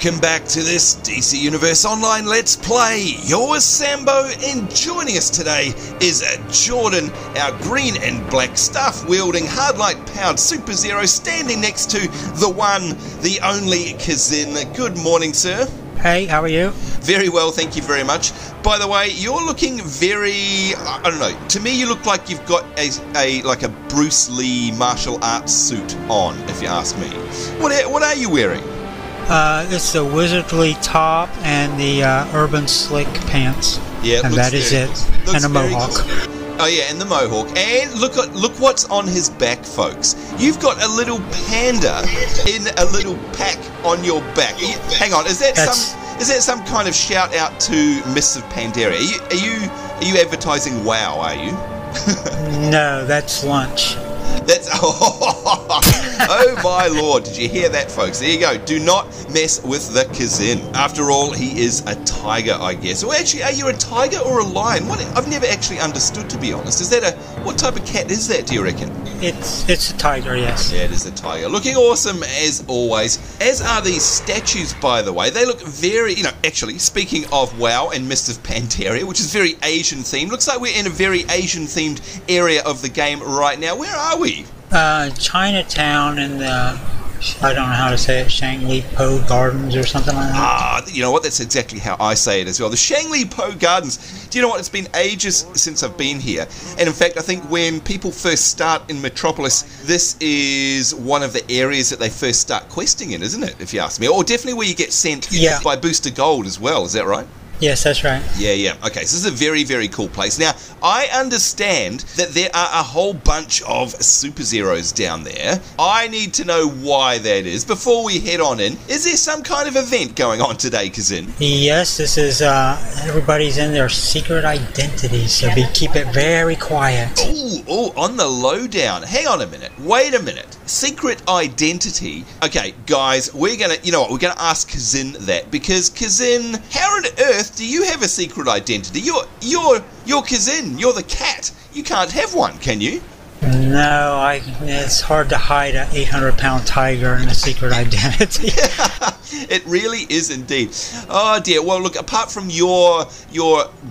Welcome back to this DC Universe Online Let's Play. You're Sambo, and joining us today is Jordan, our green and black staff-wielding, hardlight-powered Superzero, standing next to the one, the only Kazin. Good morning, sir. Hey, how are you? Very well, thank you very much. By the way, you're looking very, I don't know, to me you look like you've got like a Bruce Lee martial arts suit on, if you ask me. What are you wearing? It's the wizardly top and the urban slick pants. Yeah, and that is it. And a mohawk. Cool. Oh yeah, and the mohawk. And look what's on his back, folks. You've got a little panda in a little pack on your back. Hang on, is that some kind of shout out to Mists of Pandaria? Are you advertising WoW? Are you? No, that's lunch. That's oh my lord! Did you hear that, folks? There you go. Do not mess with the Kazin. After all, he is a tiger, I guess. Or actually, are you a tiger or a lion? I've never actually understood, to be honest. Is that what type of cat is that? Do you reckon? It's a tiger, yes. Yeah, it is a tiger. Looking awesome as always. As are these statues, by the way. They look very, actually, speaking of WoW and Mists of Pandaria, which is very Asian themed. Looks like we're in a very Asian themed area of the game right now. Where are we? Chinatown in the, I don't know how to say it, Sheng Li Po Gardens or something like that. You know what? That's exactly how I say it as well. The Sheng Li Po Gardens. Do you know what? It's been ages since I've been here. And in fact, I think when people first start in Metropolis, this is one of the areas that they first start questing in, isn't it? If you ask me. Or definitely where you get sent by Booster Gold as well. Is that right? Yes, that's right. Yeah. Okay, so this is a very, very cool place. Now, I understand that there are a whole bunch of Superzeroes down there. I need to know why that is. Before we head on in, is there some kind of event going on today, Kazin? Yes, this is, everybody's in their secret identities, so keep it very quiet. Oh, on the lowdown. Hang on a minute. Wait a minute. Secret identity. Okay, guys, we're gonna ask Kazin that, because Kazin, how on earth do you have a secret identity? You're Kazin. You're the cat. You can't have one, can you? No, it's hard to hide an 800-pound tiger in a secret identity. It really is indeed. Oh dear. Well, look, apart from your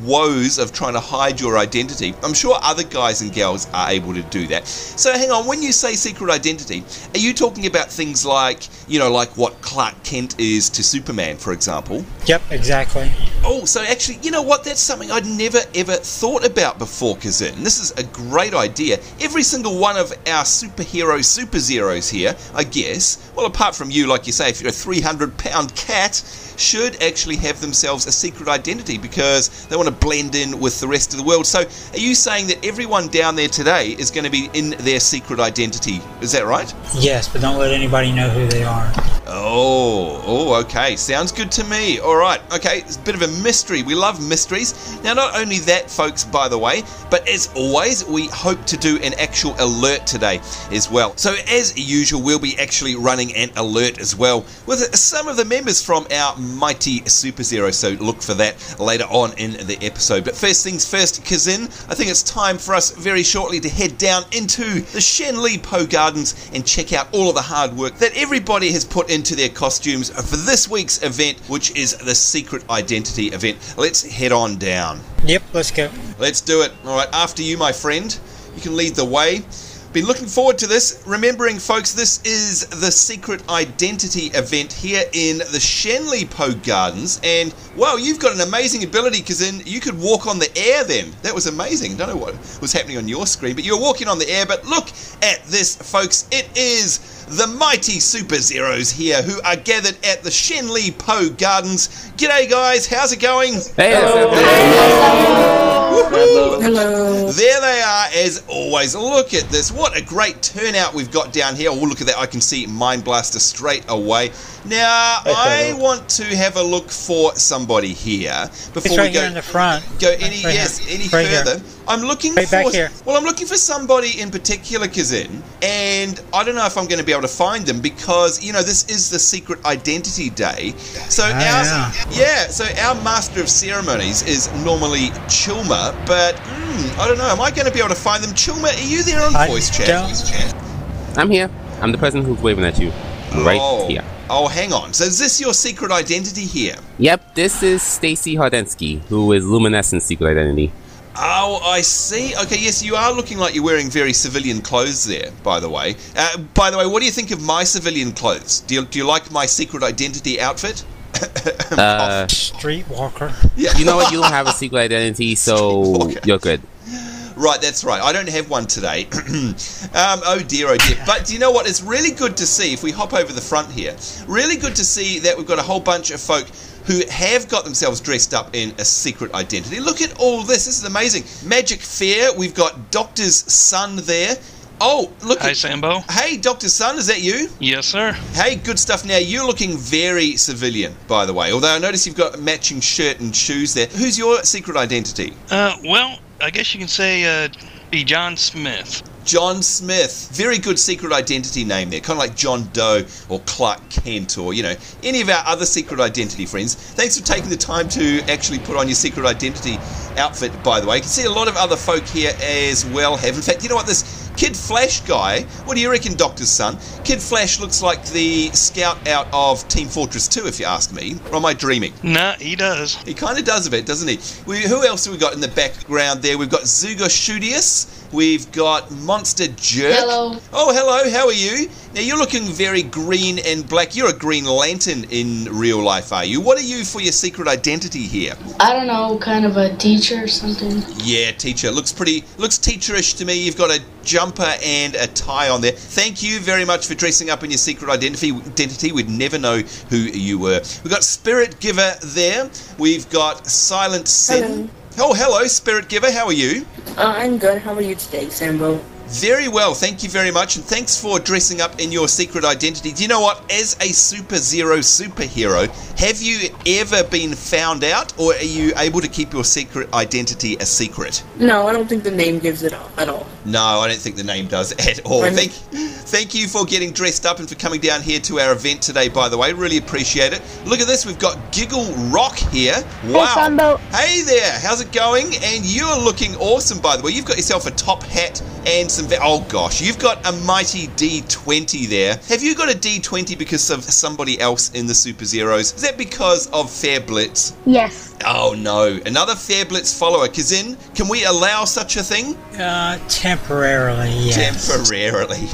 woes of trying to hide your identity, I'm sure other guys and gals are able to do that. So hang on, when you say secret identity, are you talking about things like, like what Clark Kent is to Superman, for example? Yep, exactly. Oh, so actually, you know what? That's something I'd never ever thought about before, Kazin. This is a great idea. Every single one of our Superzeroes here, I guess, well, apart from you, like you say, if you're a 300-pound cat, should actually have themselves a secret identity because they want to blend in with the rest of the world. So are you saying that everyone down there today is going to be in their secret identity? Is that right? Yes, but don't let anybody know who they are. Oh, okay. Sounds good to me. All right. Okay, it's a bit of a mystery. We love mysteries. Now, not only that, folks, by the way, but as always, we hope to do an actual alert today as well. So as usual, we'll be actually running an alert as well with some of the members from our mighty Superzero, so look for that later on in the episode. But first things first, Kazin, I think it's time for us very shortly to head down into the Sheng Li Po Gardens and check out all of the hard work that everybody has put into their costumes for this week's event, which is the Secret Identity event. Let's head on down. Yep, let's go. Let's do it. All right, after you, my friend. You can lead the way. Been looking forward to this. Remembering, folks, this is the Secret Identity event here in the Sheng Li Po Gardens. And, wow, you've got an amazing ability, Kazin. You could walk on the air then. That was amazing. Don't know what was happening on your screen, but you're walking on the air. But look at this, folks. It is the mighty Superzeroes here who are gathered at the Sheng Li Po Gardens. G'day, guys. How's it going? Hey. Hello. There they are, as always. Look at this. What a great turnout we've got down here. Oh, look at that. I can see Mind Blaster straight away. Now, I want to have a look for somebody here before right we go here in the front. Go any further. I'm looking I'm looking for somebody in particular, Kazin, and I don't know if I'm going to be able to find them because this is the Secret Identity Day. So our Master of Ceremonies is normally Chilma, but I don't know. Am I going to be able to find them? Chilma, are you there on voice chat? I'm here. I'm the person who's waving at you. Right here. Oh, hang on. So is this your secret identity here? Yep, this is Stacy Hardensky, who is Luminescent's secret identity. Oh, I see. Okay, yes, you are looking like you're wearing very civilian clothes there, by the way. What do you think of my civilian clothes? Do you like my secret identity outfit? Streetwalker. Yeah. You know what? You don't have a secret identity, so you're good. Right, that's right. I don't have one today. Oh dear. But do you know what? It's really good to see, if we hop over the front here, really good to see that we've got a whole bunch of folk who have got themselves dressed up in a secret identity. Look at all this. This is amazing. Magic Fair. We've got Doctor's son there. Oh, look. Hi, Sambo. Hey, Doctor's son, is that you? Yes, sir. Hey, good stuff. Now, you're looking very civilian, by the way, although I notice you've got a matching shirt and shoes there. Who's your secret identity? Well, I guess you can say, be John Smith. John Smith. Very good secret identity name there. Kind of like John Doe or Clark Kent or, any of our other secret identity friends. Thanks for taking the time to actually put on your secret identity outfit, by the way. You can see a lot of other folk here as well have. In fact, you know what? This Kid Flash guy, what do you reckon, Doctor's son? Kid Flash looks like the scout out of Team Fortress 2, if you ask me. Or am I dreaming? Nah, he does. He kind of does a bit, doesn't he? Who else have we got in the background there? We've got Zugoshutius. We've got Monster Jerk. Hello. Oh, hello. How are you? Now, you're looking very green and black. You're a Green Lantern in real life, are you? What are you for your secret identity here? I don't know, kind of a teacher or something. Yeah, teacher. Looks teacherish to me. You've got a jumper and a tie on there. Thank you very much for dressing up in your secret identity. We'd never know who you were. We've got Spirit Giver there. We've got Silent Sin. Oh, hello, Spirit Giver. How are you? I'm good. How are you today, Sambo? Very well, thank you very much, and thanks for dressing up in your secret identity. Do you know what? As a Superzero superhero, have you ever been found out, or are you able to keep your secret identity a secret? No, I don't think the name gives it at all. No, I don't think the name does at all. Thank you for getting dressed up and for coming down here to our event today, by the way. Really appreciate it. Look at this, we've got Giggle Rock here. Wow. Hey, Sambo. Hey there, how's it going? And you're looking awesome, by the way. You've got yourself a top hat and some... Oh, gosh, you've got a mighty D20 there. Have you got a D20 because of somebody else in the Superzeroes? Is that because of Fair Blitz? Yes. Oh, no. Another Fair Blitz follower. Kazin, can we allow such a thing? Temporarily, yes. Temporarily.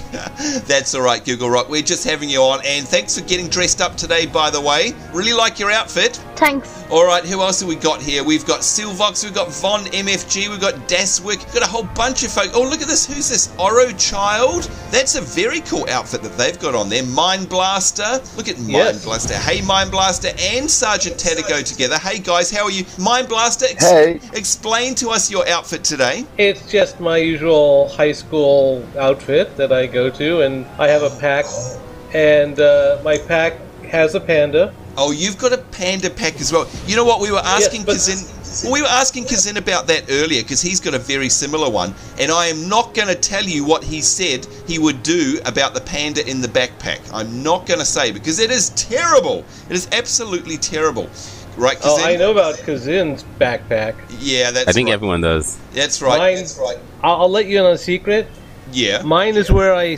That's all right, Google Rock. We're just having you on, and thanks for getting dressed up today, by the way. Really like your outfit. Thanks. All right, who else have we got here? We've got Silvox, we've got Von MFG, we've got Daswick, we've got a whole bunch of folk. Oh, look at this. Who's this? Oro Child? That's a very cool outfit that they've got on there. Mind Blaster. Look at Mind Blaster. Hey, Mind Blaster and Sergeant Tadigo together. Hey, guys, how are you? Mind Blaster, explain to us your outfit today. It's just my usual high school outfit that I go to, and I have a pack, and my pack has a panda. Oh, you've got a panda pack as well. You know what? We were asking Kazin... We were asking Kazin about that earlier because he's got a very similar one, and I am not going to tell you what he said he would do about the panda in the backpack. I'm not going to say because it is terrible. It is absolutely terrible. Right, Kazin? Oh, I know about Kazin's backpack. Yeah, that's right. I think everyone does. That's right. That's right. I'll let you in on a secret. Yeah. Mine is where I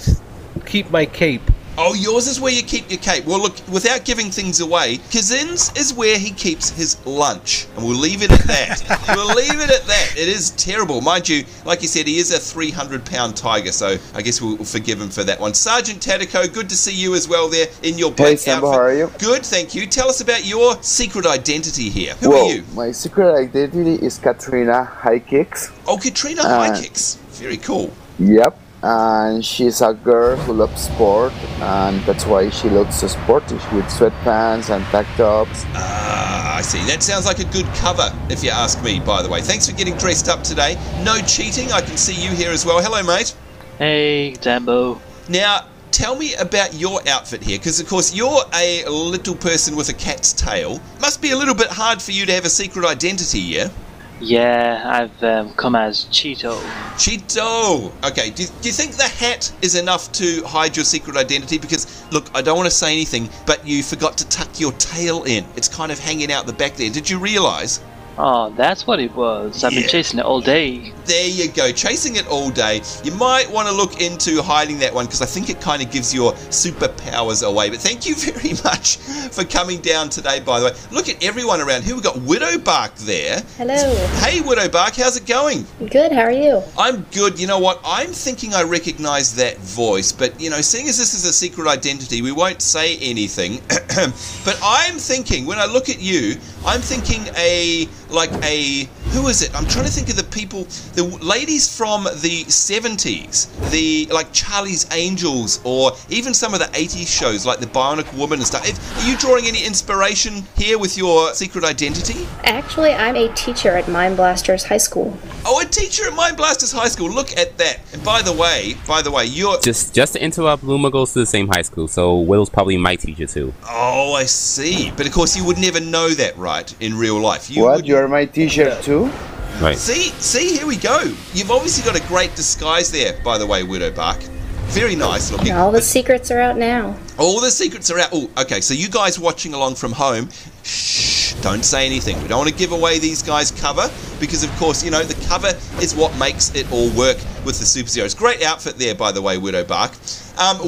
keep my cape. Oh, yours is where you keep your cape. Well, look, without giving things away, Kazin's is where he keeps his lunch. And we'll leave it at that. We'll leave it at that. It is terrible. Mind you, like you said, he is a 300-pound tiger, so I guess we'll forgive him for that one. Sergeant Tadico, good to see you as well there in your black outfit. Sambo, how are you? Good, thank you. Tell us about your secret identity here. Who are you? My secret identity is Katrina High Kicks. Oh, Katrina High Kicks. Very cool. Yep. And she's a girl who loves sport, and that's why she looks so sporty with sweatpants and tank tops. I see. That sounds like a good cover, if you ask me, by the way. Thanks for getting dressed up today. No cheating. I can see you here as well. Hello, mate. Hey, Zambo. Now, tell me about your outfit here, because, of course, you're a little person with a cat's tail. Must be a little bit hard for you to have a secret identity, yeah? Yeah, I've come as Cheeto. Cheeto! Okay, do you think the hat is enough to hide your secret identity? Because, look, I don't want to say anything, but you forgot to tuck your tail in. It's kind of hanging out the back there. Did you realise? Oh, that's what it was. I've been chasing it all day. There you go, chasing it all day. You might want to look into hiding that one because I think it kind of gives your superpowers away. But thank you very much for coming down today, by the way. Look at everyone around here. We've got Widowbark there. Hello. Hey, Widowbark, how's it going? Good, how are you? I'm good. You know what? I'm thinking I recognise that voice, but, you know, seeing as this is a secret identity, we won't say anything. But I'm thinking, when I look at you, I'm thinking who is it? I'm trying to think of the people, the ladies from the 70s, like Charlie's Angels, or even some of the 80s shows like the Bionic Woman and stuff. Are you drawing any inspiration here with your secret identity? Actually, I'm a teacher at Mind Blasters High School. Oh, a teacher at Mind Blasters High School. Look at that. And by the way, you're... Just to interrupt, Luma goes to the same high school, so Will's probably my teacher too. Oh, I see. But of course you would never know that, right, in real life. You're my teacher too? Right. See, here we go. You've obviously got a great disguise there, by the way, Widowbark. Very nice looking. All the secrets are out now. All the secrets are out. Oh, okay, so you guys watching along from home, shh, don't say anything. We don't want to give away these guys cover because, of course, you know, the cover is what makes it all work with the Superzeroes. Great outfit there, by the way, Widowbark.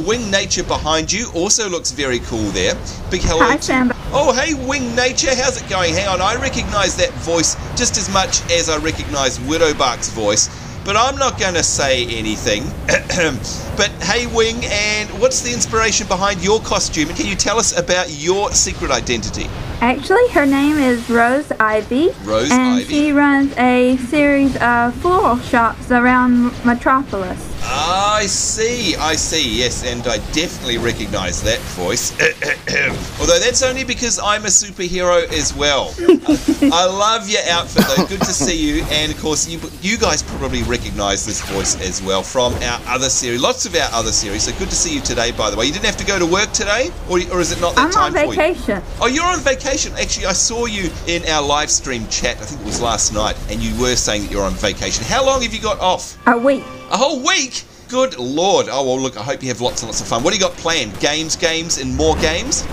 Wing Nature behind you also looks very cool there. Big hello. Hi, Sam. Oh, hey, Wing Nature. How's it going? Hang on, I recognise that voice just as much as I recognise Widowbark's voice. But I'm not going to say anything. But hey, Wing, and what's the inspiration behind your costume? Can you tell us about your secret identity? Actually, her name is Rose Ivy. Rose and Ivy. She runs a series of floral shops around Metropolis. I see, yes, and I definitely recognise that voice. Although that's only because I'm a superhero as well. I love your outfit though, good to see you, and of course you guys probably recognise this voice as well from our other series, lots of our other series, so good to see you today, by the way. You didn't have to go to work today, or is it not that time for you? I'm on vacation. Oh, you're on vacation. Actually, I saw you in our live stream chat, I think it was last night, and you were saying that you're on vacation. How long have you got off? A week. A whole week? Good Lord. Oh, well, look, I hope you have lots and lots of fun. What do you got planned? Games, and more games?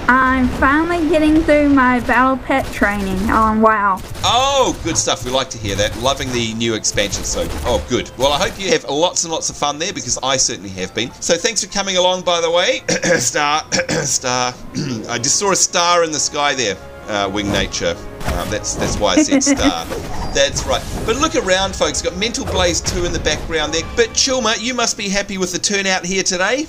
I'm finally getting through my Battle Pet training on WoW. Oh, good stuff. We like to hear that. Loving the new expansion, so, oh, good. Well, I hope you have lots and lots of fun there, because I certainly have been. So thanks for coming along, by the way. Star. I just saw a star in the sky there, Wing Nature. That's why I said star. That's right. But look around, folks. Got Mental Blaze 2 in the background there. But Chilma, you must be happy with the turnout here today.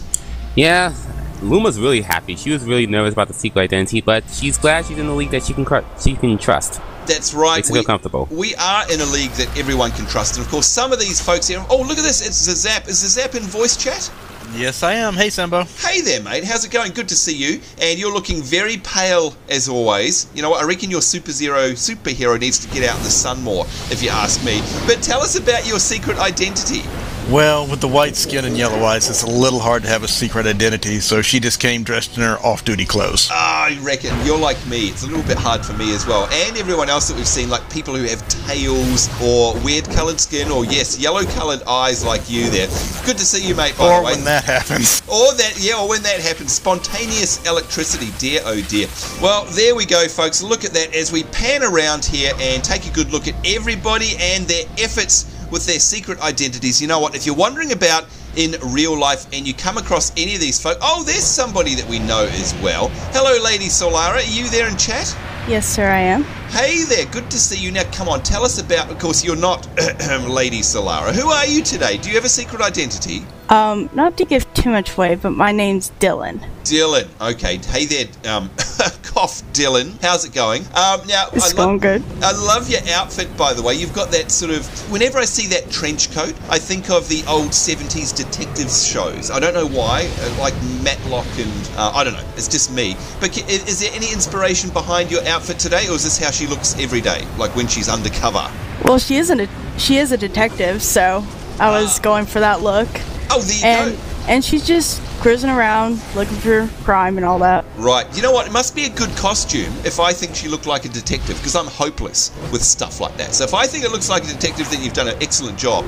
Yeah, Luma's really happy. She was really nervous about the secret identity, but she's glad she's in a league that she can trust. That's right. Makes her feel comfortable. We are in a league that everyone can trust. And of course, some of these folks here... Oh, look at this. It's Zap. Is Zap in voice chat? Yes, I am. Hey, Sambo. Hey there, mate. How's it going? Good to see you. And you're looking very pale, as always. You know what? I reckon your superhero needs to get out in the sun more, if you ask me. But tell us about your secret identity. Well, with the white skin and yellow eyes, it's a little hard to have a secret identity, so she just came dressed in her off-duty clothes. I reckon. You're like me. It's a little bit hard for me as well. And everyone else that we've seen, like people who have tails or weird-coloured skin or, yes, yellow-coloured eyes like you there. Good to see you, mate, by the way. Or when that happens. Or when that happens. Spontaneous electricity. Dear, oh dear. Well, there we go, folks. Look at that as we pan around here and take a good look at everybody and their efforts with their secret identities. You know what? If you're wondering about in real life and you come across any of these folk... Oh, there's somebody that we know as well. Hello, Lady Solara. Are you there in chat? Yes, sir, I am. Hey there. Good to see you. Now, come on. Tell us about... Of course, you're not Lady Solara. Who are you today? Do you have a secret identity? Not to give too much away, but my name's Dylan. Dylan. Okay. Hey there, cough Dylan. How's it going? Now, it's going good. I love your outfit, by the way. You've got that sort of... Whenever I see that trench coat, I think of the old 70s detectives shows. I don't know why. Like Matlock and... I don't know. It's just me. But is there any inspiration behind your outfit today, or is this how she looks every day? Like when she's undercover? Well, she is a detective, so I was going for that look. Oh, there you go. And she's just cruising around looking for crime and all that. Right. You know what? It must be a good costume if I think she looked like a detective, because I'm hopeless with stuff like that. So if I think it looks like a detective, then you've done an excellent job.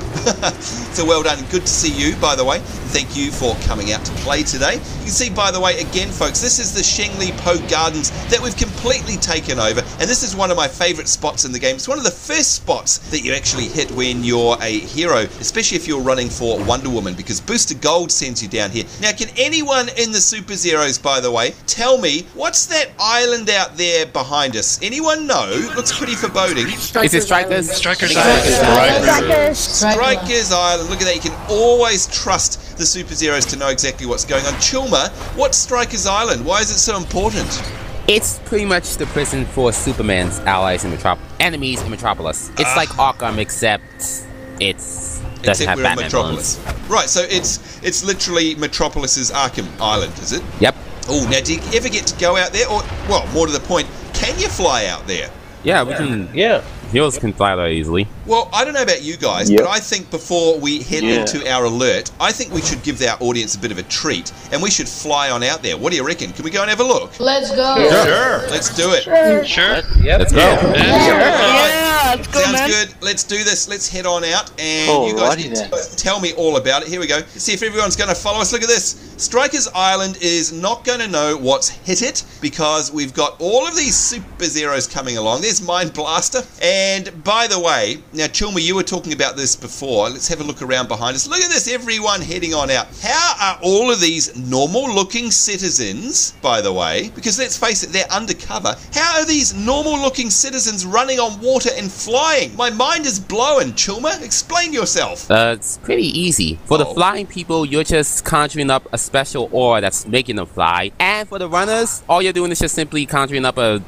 So well done. Good to see you, by the way. Thank you for coming out to play today. You can see, by the way, again, folks, this is the Sheng Li Po Gardens that we've completed completely taken over, and this is one of my favourite spots in the game. It's one of the first spots that you actually hit when you're a hero, especially if you're running for Wonder Woman, because Booster Gold sends you down here. Now, can anyone in the Superzeroes, by the way, tell me, what's that island out there behind us? Anyone know? Looks pretty foreboding. Is it Strikers? Strikers Island. Strikers Island. Look at that. You can always trust the Superzeroes to know exactly what's going on. Chilma, what's Strikers Island? Why is it so important? It's pretty much the prison for Superman's allies in enemies in Metropolis. It's like Arkham, except it's doesn't have Batman Metropolis. Right, so it's literally Metropolis's Arkham Island, is it? Yep. Oh, now do you ever get to go out there? Or, well, more to the point, can you fly out there? Yeah, we can. Yeah. Heroes can fly there easily. Well, I don't know about you guys, but I think before we head into our alert, I think we should give our audience a bit of a treat, and we should fly on out there. What do you reckon? Can we go and have a look? Let's go. Sure. Let's do it. Sure. Yep. Let's go. Yeah, let's go, Sounds man. good. Let's do this. Let's head on out, and you guys can tell me all about it. Here we go. Let's see if everyone's going to follow us. Look at this. Strikers Island is not going to know what's hit it, because we've got all of these Superzeroes coming along. There's Mind Blaster. And by the way, now Chilma, you were talking about this before. Let's have a look around behind us. Look at this, everyone heading on out. How are all of these normal looking citizens, by the way, because let's face it, they're undercover. How are these normal looking citizens running on water and flying? My mind is blown. Chilma, explain yourself. It's pretty easy. For the flying people, you're just conjuring up a special aura that's making them fly. And for the runners, all you're doing is just simply conjuring up a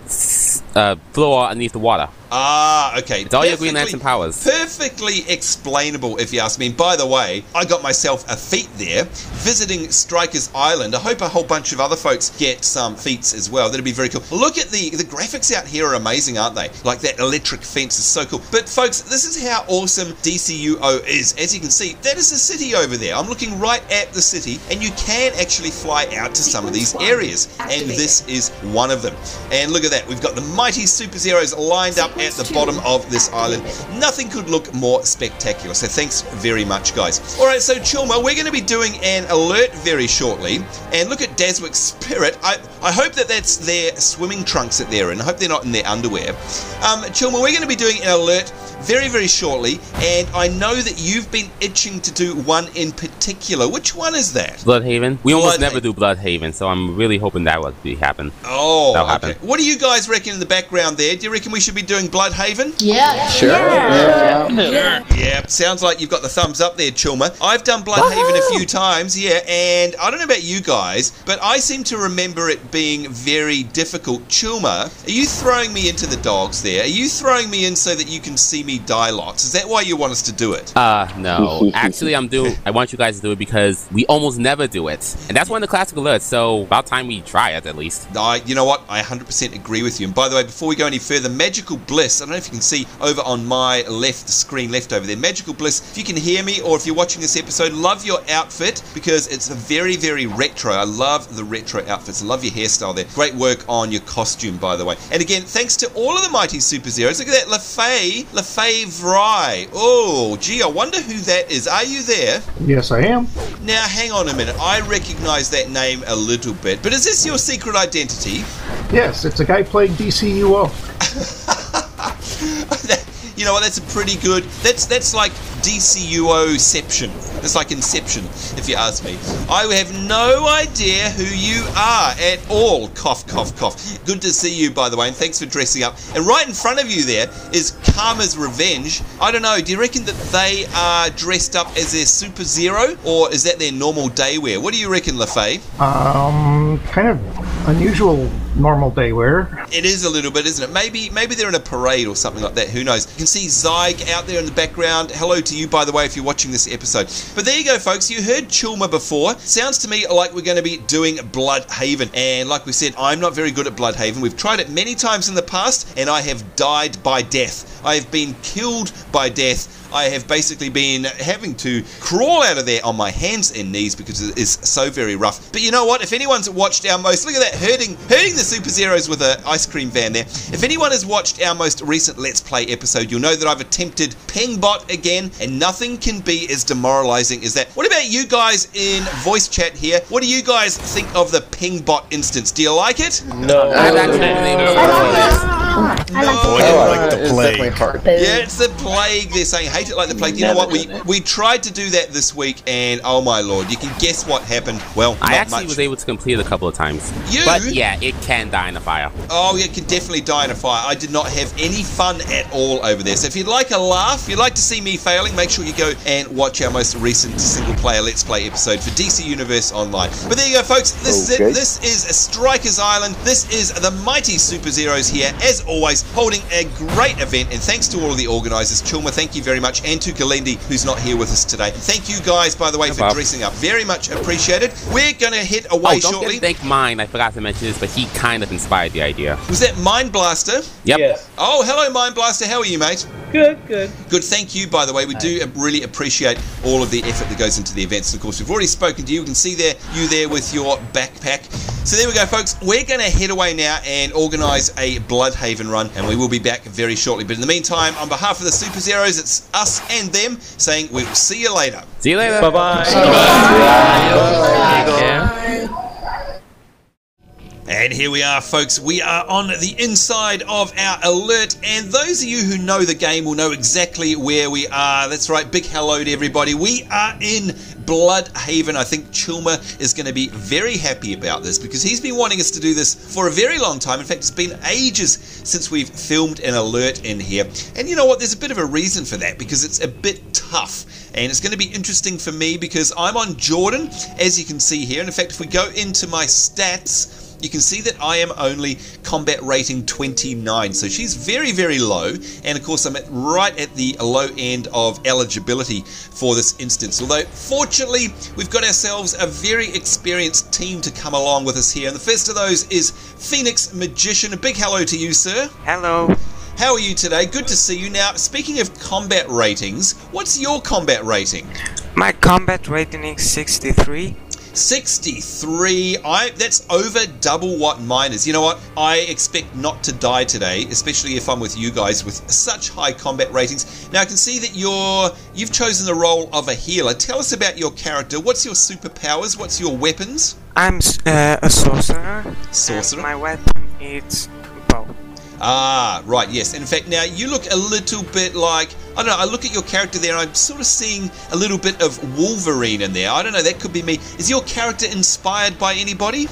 floor underneath the water. Ah, okay. It's all your Green Lantern powers. Perfectly explainable, if you ask me. And by the way, I got myself a feat there, visiting Strikers Island. I hope a whole bunch of other folks get some feats as well. That'd be very cool. Look at the graphics out here are amazing, aren't they? Like that electric fence is so cool. But folks, this is how awesome DCUO is. As you can see, that is the city over there. I'm looking right at the city, and you can actually fly out to some of these areas. And this is one of them. And look at that. We've got the mighty Superzeroes lined up at the bottom of this island. Nothing could look more spectacular, so thanks very much, guys. Alright, so Chilma, we're going to be doing an alert very shortly, and look at Daswick's Spirit. I hope that that's their swimming trunks that they're in. I hope they're not in their underwear. Chilma, we're going to be doing an alert very, very shortly, and I know that you've been itching to do one in particular. Which one is that? Bludhaven. We almost never do Bludhaven, so I'm really hoping that will happen. Oh, that'll okay. happen. What do you guys reckon in the background there? Do you reckon we should be doing Bludhaven? Yeah. Sure. Yeah. Yeah, sounds like you've got the thumbs up there, Chilma. I've done Bludhaven a few times, yeah, and I don't know about you guys, but I seem to remember it being very difficult. Chilma, are you throwing me into the dogs there? Are you throwing me in so that you can see me die lots? Is that why you want us to do it? No. Actually, I want you guys to do it because we almost never do it. And that's one of the classic alerts, so about time we try it at least. You know what? I 100% agree with you. And by the way, before we go any further, Magical Bliss, I don't know if you can see over on my left, the screen left over there, Magical Bliss, if you can hear me or if you're watching this episode, love your outfit because it's very, very retro. I love the retro outfits. I love your hairstyle there. Great work on your costume, by the way. And again, thanks to all of the mighty Superzeroes. Look at that, laFey Vry. Oh, gee, I wonder who that is. Are you there? Yes, I am. Now, hang on a minute. I recognize that name a little bit, but is this your secret identity? Yes, it's a guy playing DCUO. You know what, that's a pretty good, that's like DCUO-ception. That's like Inception, if you ask me. I have no idea who you are at all. Cough, cough, cough. Good to see you, by the way, and thanks for dressing up. And right in front of you there is Karma's Revenge. I don't know, do you reckon that they are dressed up as their Superzero, or is that their normal day wear? What do you reckon, laFey? Kind of unusual normal day wear. It is a little bit, isn't it? Maybe they're in a parade or something like that. Who knows? You can see Zyg out there in the background. Hello to you, by the way, if you're watching this episode. But there you go, folks. You heard Chilma before. Sounds to me like we're going to be doing Bludhaven. And like we said, I'm not very good at Bludhaven. We've tried it many times in the past, and I have died by death. I have been killed by death. I have basically been having to crawl out of there on my hands and knees because it is so very rough. But you know what? If anyone's watched our most, look at that, herding the Superzeroes with an ice cream van there. If anyone has watched our most recent Let's Play episode, you'll know that I've attempted Pingbot again, and nothing can be as demoralizing as that. What about you guys in voice chat here? What do you guys think of the Pingbot instance? Do you like it? No. I like the plague. Yeah, it's the plague. They're saying hate it like the plague. You know what? We tried to do that this week, and oh my lord, you can guess what happened. Well, I actually was able to complete it a couple of times. But yeah, it can die in a fire. Oh, yeah, it can definitely die in a fire. I did not have any fun at all over there. So if you'd like a laugh, if you'd like to see me failing, make sure you go and watch our most recent single-player Let's Play episode for DC Universe Online. But there you go, folks. This is it. This is Strikers Island. This is the mighty Superzeroes here, as always, holding a great event. And thanks to all of the organisers. Chilma, thank you very much. And to Galindi, who's not here with us today. Thank you guys, by the way, for dressing up. Very much appreciated. We're going to head away shortly. Thank mine. I forgot to mention this, but he kind of inspired the idea. Was that Mind Blaster? Yep. Yes. Oh, hello, Mind Blaster. How are you, mate? Good, good. Good, thank you, by the way. We do really appreciate all of the effort that goes into the events. And of course, we've already spoken to you. We can see you there with your backpack. So there we go, folks. We're going to head away now and organise a Bludhaven run, and we will be back very shortly. But in the meantime, on behalf of the Superzeroes, it's us and them saying we'll see you later. See you later. Bye-bye. And here we are, folks. We are on the inside of our alert, and those of you who know the game will know exactly where we are. That's right, big hello to everybody. We are in Bludhaven. I think Chilma is going to be very happy about this because he's been wanting us to do this for a very long time. In fact, it's been ages since we've filmed an alert in here. And you know what? There's a bit of a reason for that because it's a bit tough. And it's going to be interesting for me because I'm on Jordan, as you can see here. And in fact, if we go into my stats, you can see that I am only combat rating 29, so she's very, very low, and of course I'm right at the low end of eligibility for this instance. Although, fortunately, we've got ourselves a very experienced team to come along with us here, and the first of those is Phoenix Magician. A big hello to you, sir. Hello. How are you today? Good to see you. Now, speaking of combat ratings, what's your combat rating? My combat rating is 63. 63. That's over double what mine is. You know what? I expect not to die today, especially if I'm with you guys with such high combat ratings. Now I can see that you've chosen the role of a healer. Tell us about your character. What's your superpowers? What's your weapons? I'm a sorcerer. Sorcerer. My weapon is bow. Ah, right, yes. And in fact, now you look a little bit like, I don't know, I look at your character there and I'm sort of seeing a little bit of Wolverine in there. I don't know, that could be me. Is your character inspired by anybody?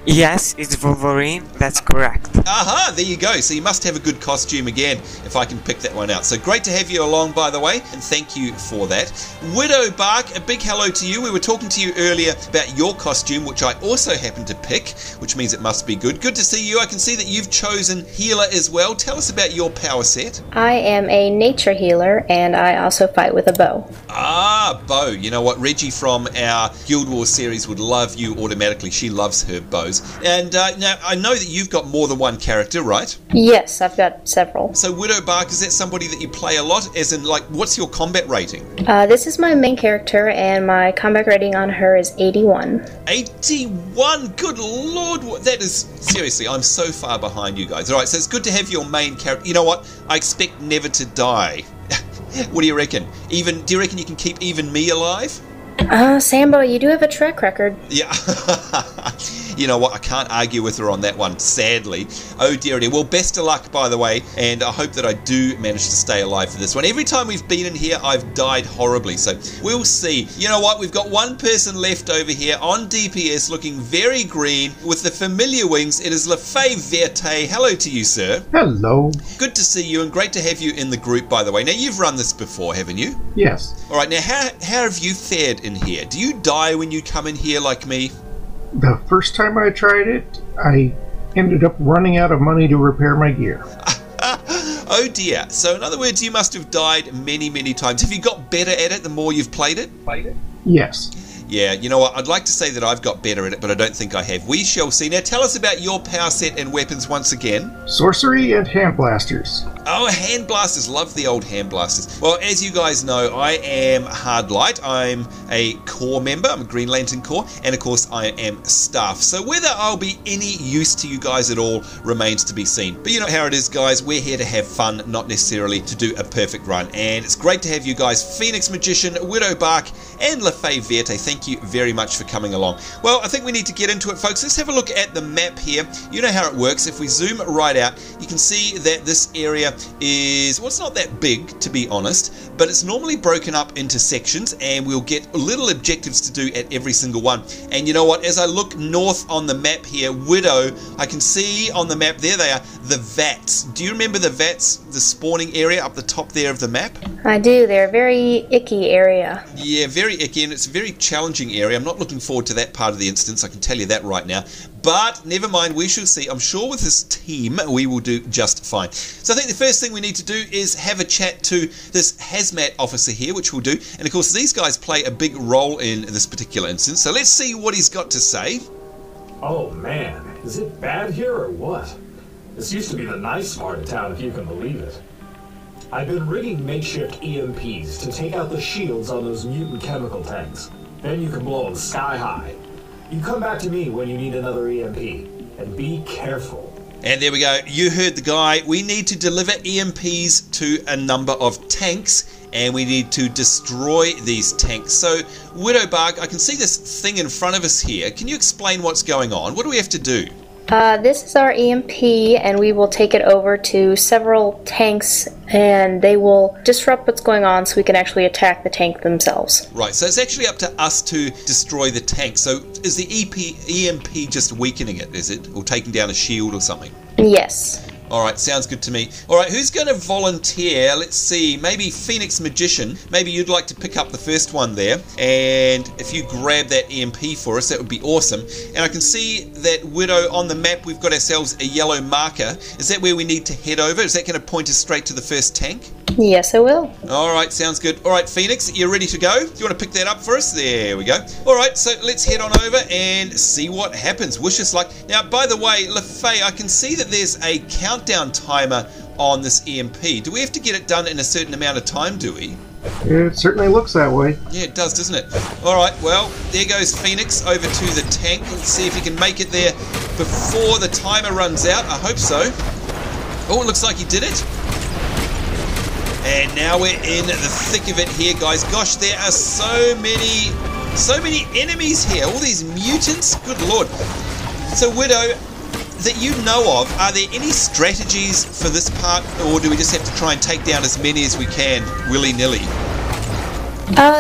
Yes, it's Wolverine. That's correct. Aha, there you go. So you must have a good costume again, if I can pick that one out. So great to have you along, by the way, and thank you for that. Widow Bark, a big hello to you. We were talking to you earlier about your costume, which I also happened to pick, which means it must be good. Good to see you. I can see that you've chosen healer as well. Tell us about your power set. I am a nature healer, and I also fight with a bow. Ah, bow. You know what? Reggie from our Guild Wars series would love you automatically. She loves her bows. And now, I know that you've got more than one character, right? Yes, I've got several. So Widow Bark, is that somebody that you play a lot? As in, like, what's your combat rating? This is my main character, and my combat rating on her is 81. 81? Good lord! That is... Seriously, I'm so far behind you guys. Alright, so it's good to have your main character. You know what? I expect never to die. What do you reckon? Do you reckon you can keep even me alive? Sambo, you do have a track record. Yeah. You know what? I can't argue with her on that one, sadly. Oh dear, dear. Well, best of luck, by the way, and I hope that I do manage to stay alive for this one. Every time we've been in here, I've died horribly, so we'll see. You know what? We've got one person left over here on DPS looking very green with the familiar wings. It is laFey Verte. Hello to you, sir. Hello. Good to see you, and great to have you in the group, by the way. Now, you've run this before, haven't you? Yes. All right, now, how have you fared in here? Do you die when you come in here like me? The first time I tried it, I ended up running out of money to repair my gear. Oh dear. So in other words, you must have died many, many times. Have you got better at it the more you've played it? Yes. Yeah, you know what? I'd like to say that I've got better at it, but I don't think I have. We shall see. Now, tell us about your power set and weapons once again. Sorcery and hand blasters. Oh, hand blasters. Love the old hand blasters. Well, as you guys know, I am Hard Light. I'm a Corps member. I'm a Green Lantern Corps. And, of course, I am Staff. So whether I'll be any use to you guys at all remains to be seen. But you know how it is, guys. We're here to have fun, not necessarily to do a perfect run. And it's great to have you guys, Phoenix Magician, Widow Bark, and laFey Verte. Thank you very much for coming along. Well, I think we need to get into it, folks. Let's have a look at the map here. You know how it works. If we zoom right out, you can see that this area is, well, it's not that big, to be honest, but it's normally broken up into sections, and we'll get little objectives to do at every single one. And you know what? As I look north on the map here, Widow, I can see on the map, there they are, the vats. Do you remember the vats, the spawning area up the top there of the map? I do. They're a very icky area. Yeah, very icky, and it's a very challenging area. I'm not looking forward to that part of the instance, I can tell you that right now. But never mind, we shall see. I'm sure with this team, we will do just fine. So I think the first thing we need to do is have a chat to this hazmat officer here, which we'll do. And of course, these guys play a big role in this particular instance. So let's see what he's got to say. Oh man, is it bad here or what? This used to be the nice part of town, if you can believe it. I've been rigging makeshift EMPs to take out the shields on those mutant chemical tanks. Then you can blow them sky high. You come back to me when you need another EMP, and be careful. And there we go. You heard the guy. We need to deliver EMPs to a number of tanks, and we need to destroy these tanks. So, Widow Bark, I can see this thing in front of us here. Can you explain what's going on? What do we have to do? This is our EMP, and we will take it over to several tanks, and they will disrupt what's going on so we can actually attack the tank themselves. Right, so it's actually up to us to destroy the tank. So is the EMP just weakening it, is it? Or taking down a shield or something? Yes. Alright, sounds good to me. Alright, who's going to volunteer? Let's see, maybe Phoenix Magician. Maybe you'd like to pick up the first one there. And if you grab that EMP for us, that would be awesome. And I can see that, Widow, on the map we've got ourselves a yellow marker. Is that where we need to head over? Is that going to point us straight to the first tank? Yes, I will. Alright, sounds good. Alright, Phoenix, you're ready to go? Do you want to pick that up for us? There we go. Alright, so let's head on over and see what happens. Wish us luck. Now, by the way, laFey, I can see that there's a countdown timer on this EMP. Do we have to get it done in a certain amount of time, do we? It certainly looks that way. Yeah, it does, doesn't it? Alright, well, there goes Phoenix over to the tank. Let's see if he can make it there before the timer runs out. I hope so. Oh, it looks like he did it. And now we're in the thick of it here, guys. Gosh, there are so many enemies here. All these mutants. Good lord. So, Widow, that you know of, are there any strategies for this part, or do we just have to try and take down as many as we can, willy-nilly?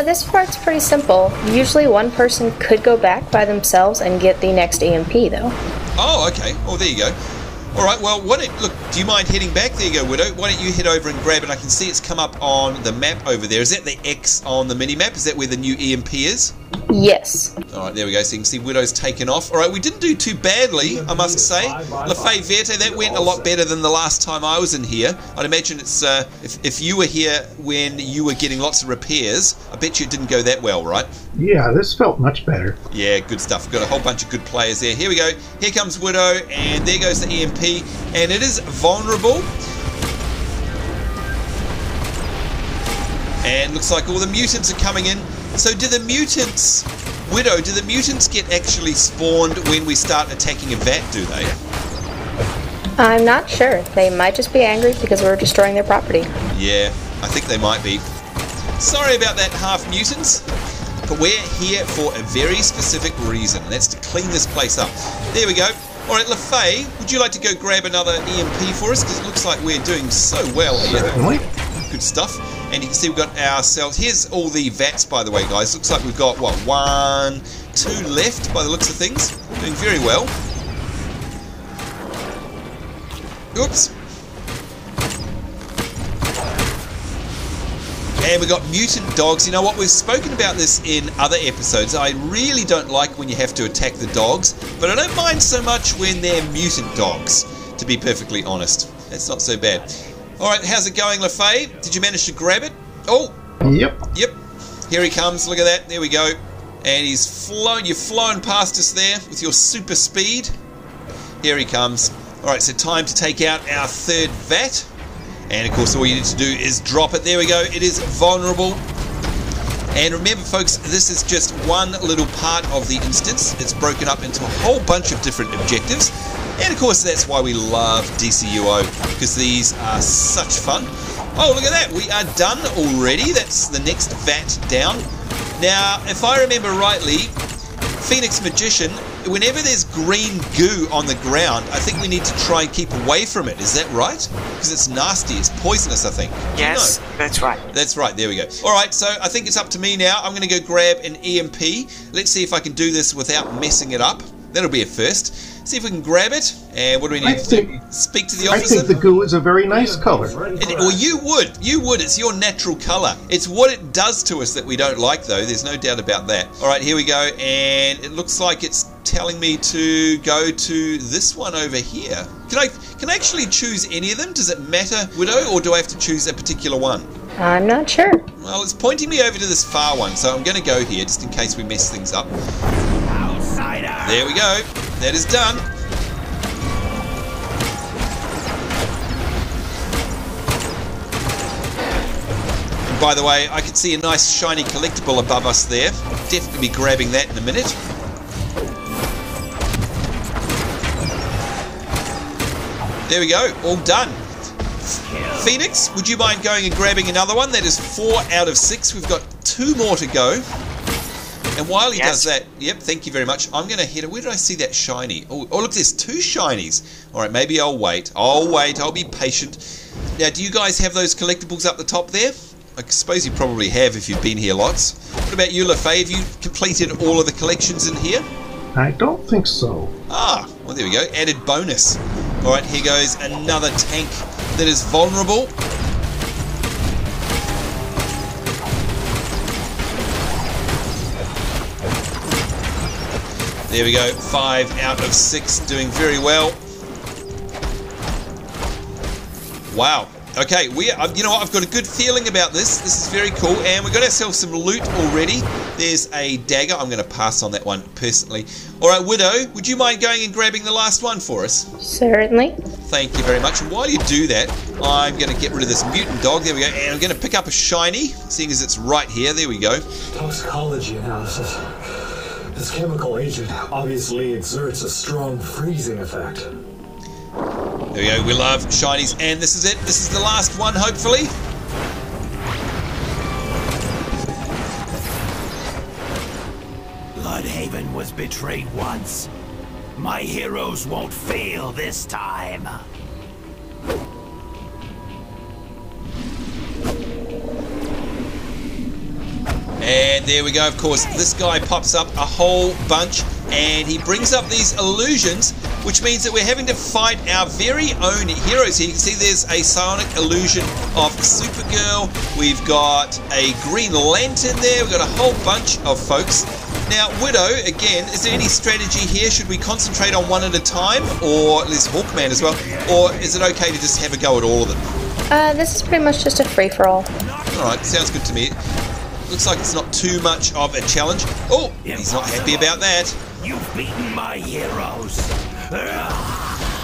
This part's pretty simple. Usually one person could go back by themselves and get the next EMP, though. Oh, okay. Oh, there you go. Alright, well, look, do you mind heading back? There you go, Widow. Why don't you head over and grab it? I can see it's come up on the map over there. Is that the X on the mini-map? Is that where the new EMP is? Yes. Alright, there we go. So you can see Widow's taken off. Alright, we didn't do too badly, I must say. laFey Verte, that went a lot better than the last time I was in here. I'd imagine it's, if you were here when you were getting lots of repairs, I bet you it didn't go that well, right? Yeah, this felt much better. Yeah, good stuff. We've got a whole bunch of good players there. Here we go. Here comes Widow, and there goes the EMP. And it is vulnerable. And looks like all the mutants are coming in. So do the mutants, Widow, do the mutants get actually spawned when we start attacking a vat, do they? I'm not sure. They might just be angry because we're destroying their property. Yeah, I think they might be. Sorry about that, half mutants. But we're here for a very specific reason, and that's to clean this place up. There we go. Alright, laFey, would you like to go grab another EMP for us? Because it looks like we're doing so well here. Certainly. Good stuff. And you can see we've got ourselves... Here's all the vats, by the way, guys. Looks like we've got, what, 1, 2 left by the looks of things. Doing very well. Oops. And we've got mutant dogs. You know what? We've spoken about this in other episodes. I really don't like when you have to attack the dogs, but I don't mind so much when they're mutant dogs, to be perfectly honest. It's not so bad. Alright, how's it going, laFey? Did you manage to grab it? Oh! Yep. Yep. Here he comes. Look at that. There we go. And he's flown. You've flown past us there with your super speed. Here he comes. Alright, so time to take out our third vat. And of course all you need to do is drop it. There we go. It is vulnerable. And remember folks, this is just one little part of the instance. It's broken up into a whole bunch of different objectives. And of course that's why we love DCUO, because these are such fun. Oh, look at that. We are done already. That's the next vat down. Now, if I remember rightly, Phoenix Magician, whenever there's green goo on the ground, I think we need to try and keep away from it. Is that right? Because it's nasty. It's poisonous, I think. Yes, that's right. That's right. There we go. All right, so I think it's up to me now. I'm going to go grab an EMP. Let's see if I can do this without messing it up. That'll be a first. See if we can grab it. And what do we need to do? Speak to the officer? I think the goo is a very nice color. Well, you would. You would. It's your natural color. It's what it does to us that we don't like, though. There's no doubt about that. All right, here we go. And it looks like it's telling me to go to this one over here. Can I actually choose any of them? Does it matter, Widow, or do I have to choose a particular one? I'm not sure. Well, it's pointing me over to this far one, so I'm going to go here just in case we mess things up. Outsider. There we go. That is done. And by the way, I can see a nice shiny collectible above us there. Definitely be grabbing that in a minute. There we go. All done. Phoenix, would you mind going and grabbing another one? That is 4 out of 6. We've got 2 more to go. And while he does that, yep, thank you very much. I'm going to head. Where did I see that shiny? Oh, look, there's 2 shinies. All right, maybe I'll wait. I'll be patient. Now, do you guys have those collectibles up the top there? I suppose you probably have if you've been here lots. What about you, laFey? Have you completed all of the collections in here? I don't think so. Ah, well, there we go. Added bonus. All right, here goes another tank that is vulnerable. There we go, 5 out of 6, doing very well. Wow. Okay, you know what? I've got a good feeling about this. This is very cool, and we've got ourselves some loot already. There's a dagger. I'm going to pass on that one personally. All right, Widow, would you mind going and grabbing the last one for us? Certainly. Thank you very much. And while you do that, I'm going to get rid of this mutant dog. There we go. And I'm going to pick up a shiny, seeing as it's right here. There we go. Toxicology analysis. This chemical agent obviously exerts a strong freezing effect. There we go, we love shinies, and this is it. This is the last one, hopefully. Bludhaven was betrayed once. My heroes won't fail this time. And there we go, of course, this guy pops up a whole bunch, and he brings up these illusions, which means that we're having to fight our very own heroes here. You can see there's a psionic illusion of Supergirl, we've got a Green Lantern there, we've got a whole bunch of folks. Now, Widow, again, is there any strategy here? Should we concentrate on one at a time, or there's Hawkman as well, or is it okay to just have a go at all of them? This is pretty much just a free-for-all. Alright, sounds good to me. Looks like it's not too much of a challenge. Oh, he's not happy about that. You've beaten my heroes.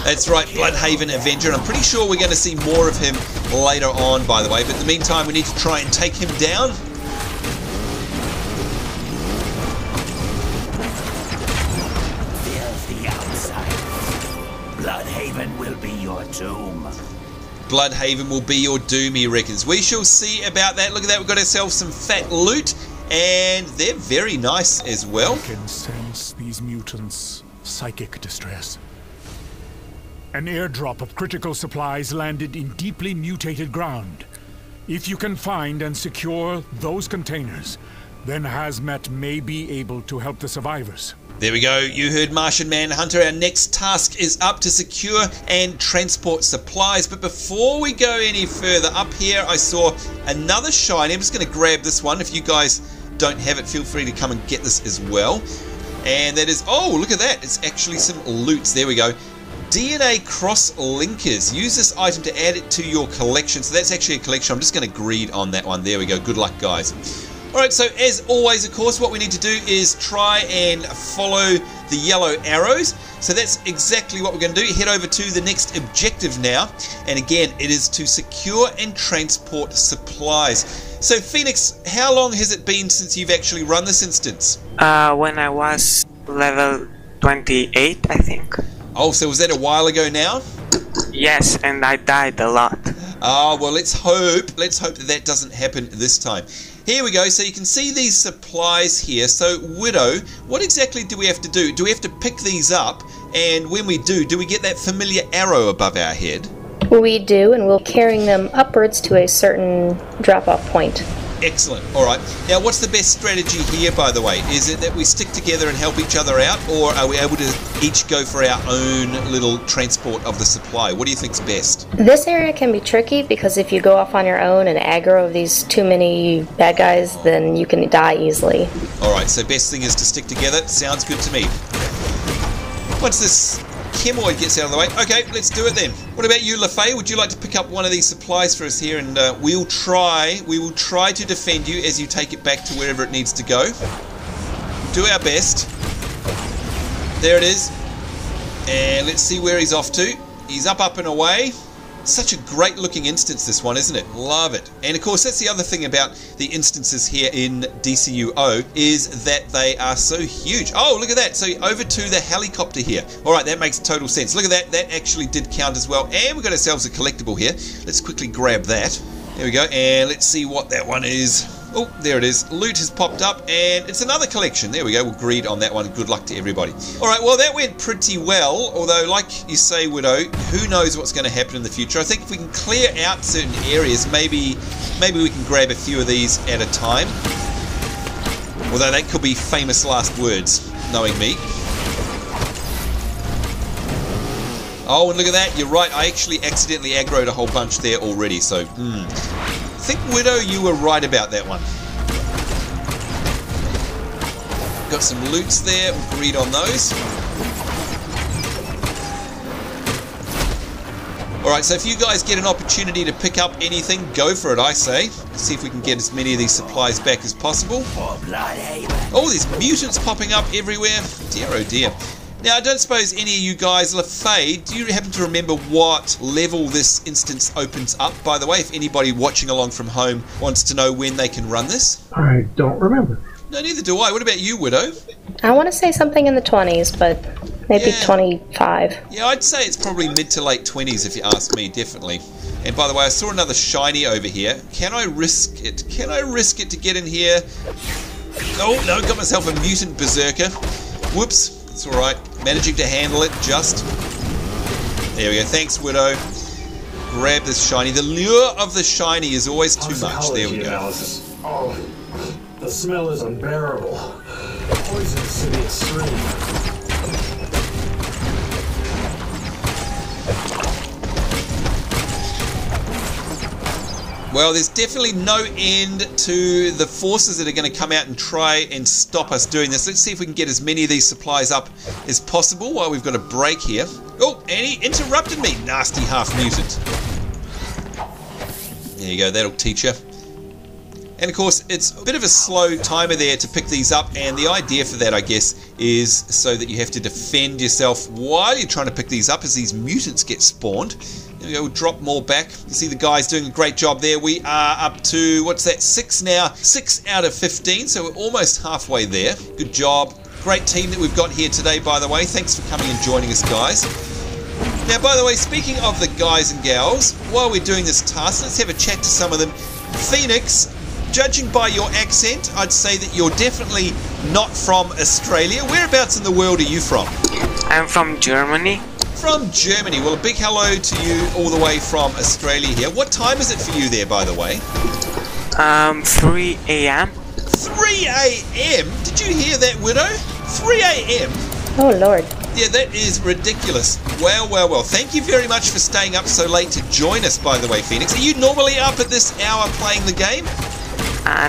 That's right, Bludhaven Avenger, and I'm pretty sure we're going to see more of him later on, by the way. But in the meantime, we need to try and take him down. Filthy outside. Bludhaven will be your tomb. Bludhaven will be your doom, he reckons. We shall see about that. Look at that, we've got ourselves some fat loot, and they're very nice as well. I can sense these mutants' psychic distress. An airdrop of critical supplies landed in deeply mutated ground. If you can find and secure those containers, then Hazmat may be able to help the survivors. There we go, you heard Martian Manhunter. Our next task is up to secure and transport supplies. But before we go any further, up here I saw another shiny. I'm just going to grab this one. If you guys don't have it, feel free to come and get this as well. And that is, oh, look at that. It's actually some loots. There we go. DNA cross-linkers. Use this item to add it to your collection. So that's actually a collection. I'm just going to greed on that one. There we go. Good luck, guys. Alright, so as always, of course, what we need to do is try and follow the yellow arrows. So that's exactly what we're going to do. Head over to the next objective now. And again, it is to secure and transport supplies. So Phoenix, how long has it been since you've actually run this instance? When I was level 28, I think. Oh, so was that a while ago now? Yes, and I died a lot. Oh, well, let's hope that that doesn't happen this time. Here we go. So you can see these supplies here. So, Widow, what exactly do we have to do? Do we have to pick these up? And when we do we get that familiar arrow above our head? We do, and we're carrying them upwards to a certain drop-off point. Excellent. All right. Now, what's the best strategy here, by the way? Is it that we stick together and help each other out, or are we able to each go for our own little transport of the supply? What do you think's best? This area can be tricky because if you go off on your own and aggro these too many bad guys, then you can die easily. All right. So, best thing is to stick together. Sounds good to me. Once this chemoid gets out of the way. Okay, let's do it then. What about you, laFey? Would you like to pick up one of these supplies for us here, and we will try to defend you as you take it back to wherever it needs to go. Do our best. There it is. And let's see where he's off to. He's up and away. Such a great looking instance, this one, isn't it? Love it. And of course, that's the other thing about the instances here in DCUO, is that they are so huge. Oh, look at that. So over to the helicopter here. All right, that makes total sense. Look at that. That actually did count as well. And we've got ourselves a collectible here. Let's quickly grab that. There we go. And let's see what that one is. Oh, there it is. Loot has popped up, and it's another collection. There we go. We'll greed on that one. Good luck to everybody. All right, well, that went pretty well, although, like you say, Widow, who knows what's going to happen in the future. I think if we can clear out certain areas, maybe we can grab a few of these at a time. Although that could be famous last words, knowing me. Oh, and look at that. You're right. I actually accidentally aggroed a whole bunch there already, so, I think, Widow, you were right about that one. Got some loots there. We'll greed on those. Alright, so if you guys get an opportunity to pick up anything, go for it, I say. Let's see if we can get as many of these supplies back as possible. Oh, there's mutants popping up everywhere. Dear, oh dear. Now, I don't suppose any of you guys, laFey, do you happen to remember what level this instance opens up, by the way, if anybody watching along from home wants to know when they can run this? I don't remember. No, neither do I. What about you, Widow? I want to say something in the 20s, but maybe 25. Yeah, I'd say it's probably mid to late 20s if you ask me, definitely. And by the way, I saw another shiny over here. Can I risk it? Can I risk it to get in here? Oh, no, got myself a mutant berserker. Whoops. It's alright. Managing to handle it just. There we go. Thanks, Widow. Grab this shiny. The lure of the shiny is always too much. There we go. Analysis. Oh, the smell is unbearable. Poisonous to the extreme. Well, there's definitely no end to the forces that are going to come out and try and stop us doing this. Let's see if we can get as many of these supplies up as possible while we've got a break here. Oh, and he interrupted me. Nasty half-mutant. There you go. That'll teach you. And, of course, it's a bit of a slow timer there to pick these up. And the idea for that, I guess, is so that you have to defend yourself while you're trying to pick these up as these mutants get spawned. There we go, we'll drop more back. You see the guys doing a great job there. We are up to, what's that, 6 now. 6 out of 15, so we're almost halfway there. Good job. Great team that we've got here today, by the way. Thanks for coming and joining us, guys. Now, by the way, speaking of the guys and gals, while we're doing this task, let's have a chat to some of them. Phoenix, judging by your accent, I'd say that you're definitely not from Australia. Whereabouts in the world are you from? I'm from Germany. From Germany. Well, a big hello to you all the way from Australia here. What time is it for you there, by the way? 3 a.m. 3 a.m.? Did you hear that, Widow? 3 a.m.? Oh, Lord. Yeah, that is ridiculous. Well, well, well. Thank you very much for staying up so late to join us, by the way, Phoenix. Are you normally up at this hour playing the game?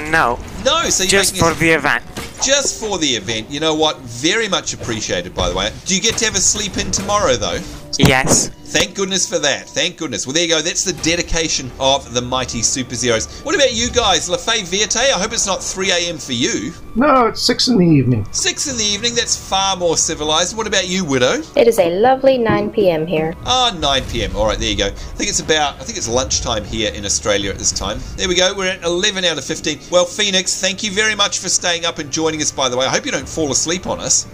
No. No, so you're just for the event. Just for the event. You know what? Very much appreciated, by the way. Do you get to have a sleep in tomorrow, though? Yes. Thank goodness for that. Thank goodness. Well, there you go. That's the dedication of the mighty Superzeroes. What about you guys? laFey, Verte, I hope it's not 3 a.m. for you. No, it's 6 in the evening. 6 in the evening? That's far more civilized. What about you, Widow? It is a lovely 9 p.m. here. Ah, 9 p.m. All right, there you go. I think it's lunchtime here in Australia at this time. There we go. We're at 11 out of 15. Well, Phoenix, thank you very much for staying up and joining us, by the way. I hope you don't fall asleep on us.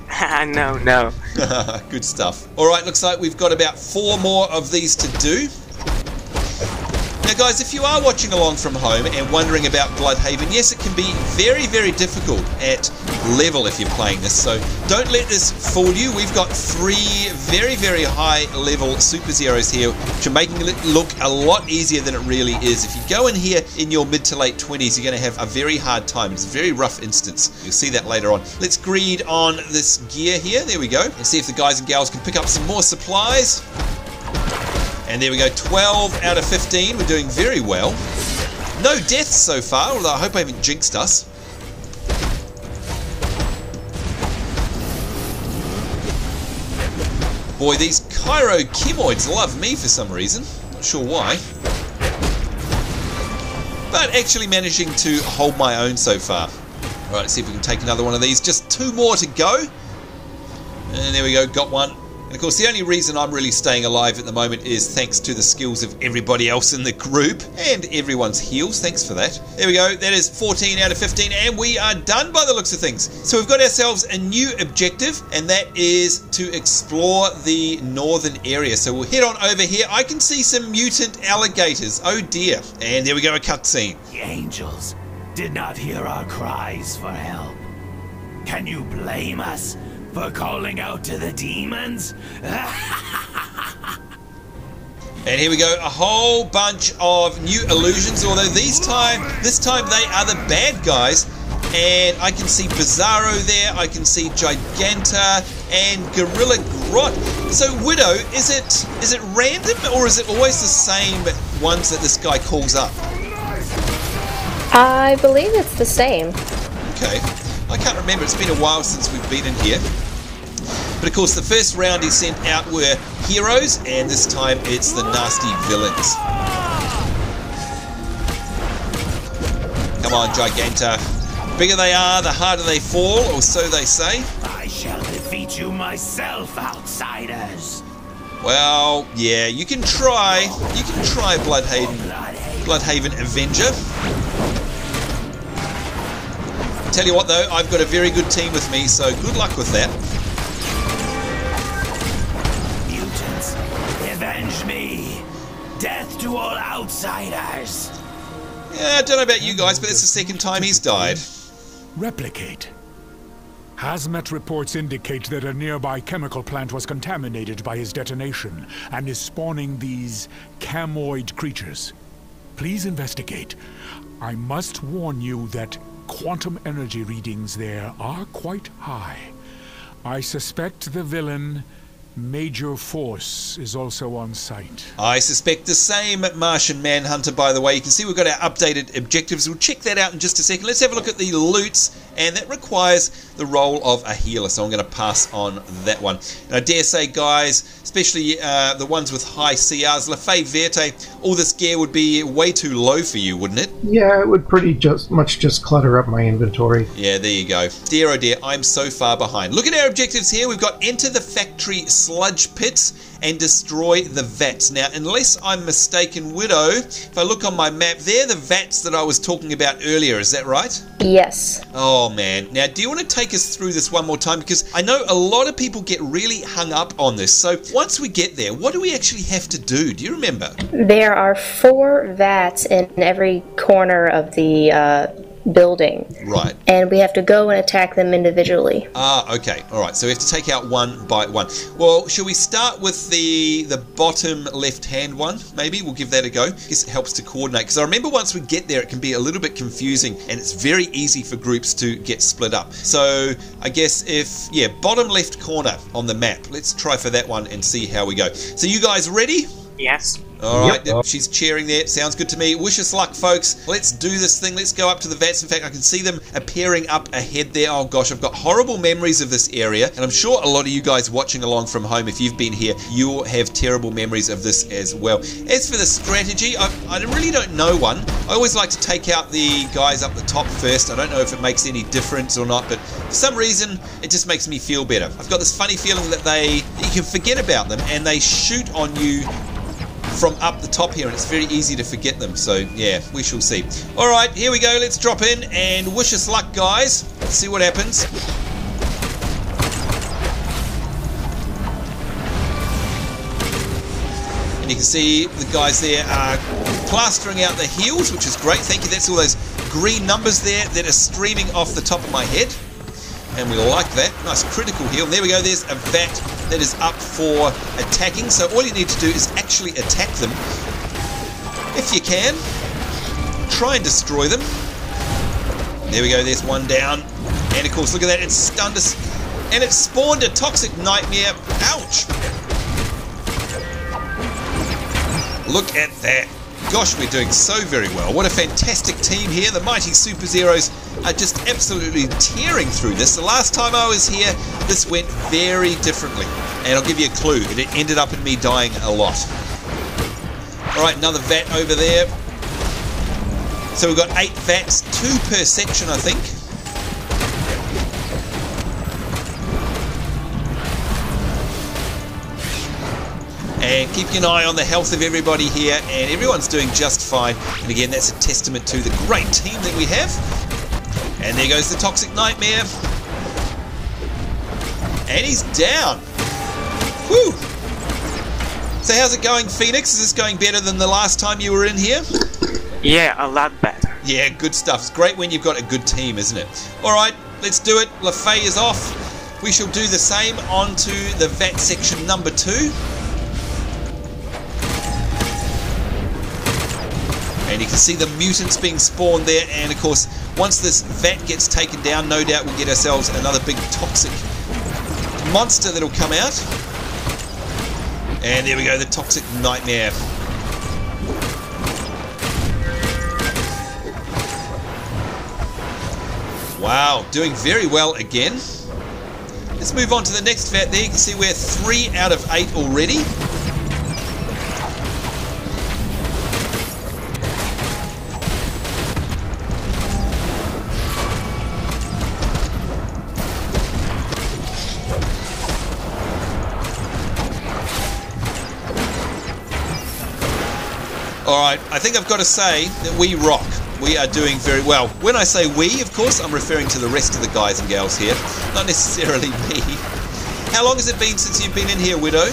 No. Good stuff. All right, looks like we've got about 4 more of these to do. Now guys, if you are watching along from home and wondering about Bludhaven, yes, it can be very, very difficult at level if you're playing this, so don't let this fool you. We've got 3 very, very high level Superzeroes here, which are making it look a lot easier than it really is. If you go in here in your mid to late 20s, you're going to have a very hard time. It's a very rough instance. You'll see that later on. Let's greed on this gear here. There we go. And see if the guys and gals can pick up some more supplies. And there we go, 12 out of 15. We're doing very well. No deaths so far, although I hope I haven't jinxed us. Boy, these Cairo chemoids love me for some reason. Not sure why. But actually managing to hold my own so far. All right, let's see if we can take another one of these. Just 2 more to go. And there we go, got one. And of course, the only reason I'm really staying alive at the moment is thanks to the skills of everybody else in the group and everyone's heals. Thanks for that. There we go. That is 14 out of 15, and we are done by the looks of things. So we've got ourselves a new objective, and that is to explore the northern area. So we'll head on over here. I can see some mutant alligators. Oh dear. And there we go, a cutscene. The angels did not hear our cries for help. Can you blame us for calling out to the demons? And here we go, a whole bunch of new illusions, although this time they are the bad guys. And I can see Bizarro there, I can see Giganta and Gorilla Grot. So Widow, is it random, or is it always the same ones that this guy calls up? I believe it's the same. Okay. I can't remember, it's been a while since we've been in here. But of course the first round he sent out were heroes, and this time it's the nasty villains. Come on, Giganta. The bigger they are, the harder they fall, or so they say. I shall defeat you myself, outsiders. Well, yeah, you can try. You can try Bludhaven Avenger. Tell you what though, I've got a very good team with me, so good luck with that. Mutants, avenge me! Death to all outsiders! Yeah, I don't know about you guys, but it's the second time he's died. Replicate. Hazmat reports indicate that a nearby chemical plant was contaminated by his detonation and is spawning these chemoid creatures. Please investigate. I must warn you that quantum energy readings there are quite high. I suspect the villain, Major Force, is also on site. I suspect the same, Martian Manhunter, by the way. You can see we've got our updated objectives. We'll check that out in just a second. Let's have a look at the loots, and that requires the role of a healer, so I'm going to pass on that one. And I dare say, guys, especially the ones with high CRs, laFey, Verte, all this gear would be way too low for you, wouldn't it? Yeah, it would pretty much just clutter up my inventory. Yeah, there you go. Dear oh dear, I'm so far behind. Look at our objectives here. We've got enter the factory sludge pits and destroy the vats. Now, unless I'm mistaken, Widow, if I look on my map, they're the vats that I was talking about earlier. Is that right? Yes. Oh, man. Now, do you want to take us through this one more time? Because I know a lot of people get really hung up on this. So once we get there, what do we actually have to do? Do you remember? There are 4 vats in every corner of the building. Right. And we have to go and attack them individually. Ah, okay. All right. So we have to take out one by one. Well, shall we start with the bottom left-hand one? Maybe we'll give that a go. I guess it helps to coordinate. Because I remember once we get there, it can be a little bit confusing, and it's very easy for groups to get split up. So I guess bottom left corner on the map. Let's try for that one and see how we go. So you guys ready? Yes. Alright, she's cheering there. Sounds good to me. Wish us luck, folks. Let's do this thing. Let's go up to the vats. In fact, I can see them appearing up ahead there. Oh gosh, I've got horrible memories of this area, and I'm sure a lot of you guys watching along from home, if you've been here, you'll have terrible memories of this as well. As for the strategy, I really don't know one. I always like to take out the guys up the top first. I don't know if it makes any difference or not, but for some reason, it just makes me feel better. I've got this funny feeling that you can forget about them, and they shoot on you from up the top here, and it's very easy to forget them. So yeah, we shall see. Alright, here we go. Let's drop in and wish us luck, guys. Let's see what happens. And you can see the guys there are plastering out the heals, which is great. Thank you. That's all those green numbers there that are streaming off the top of my head, and we like that. Nice critical heal. And there we go. There's a vat that is up for attacking. So all you need to do is actually attack them. If you can, try and destroy them. There we go. There's one down. And of course, look at that. It's stunned us. And it spawned a toxic nightmare. Ouch. Look at that. Gosh, we're doing so very well. What a fantastic team here. The mighty Superzeroes are just absolutely tearing through this. The last time I was here, this went very differently. And I'll give you a clue. It ended up in me dying a lot. Alright, another vat over there. So we've got 8 vats, 2 per section, I think. And keep an eye on the health of everybody here, and everyone's doing just fine. And again, that's a testament to the great team that we have. And there goes the Toxic Nightmare. And he's down. Whew. So how's it going, Phoenix? Is this going better than the last time you were in here? Yeah, a lot better. Yeah, good stuff. It's great when you've got a good team, isn't it? Alright, let's do it. laFey is off. We shall do the same onto the vat section number 2. And you can see the mutants being spawned there, and of course, once this vat gets taken down, no doubt we'll get ourselves another big toxic monster that'll come out. And there we go, the Toxic Nightmare. Wow, doing very well again. Let's move on to the next vat there. You can see we're 3 out of 8 already. Alright, I think I've got to say that we rock. We are doing very well. When I say we, of course, I'm referring to the rest of the guys and gals here, not necessarily me. How long has it been since you've been in here, Widow?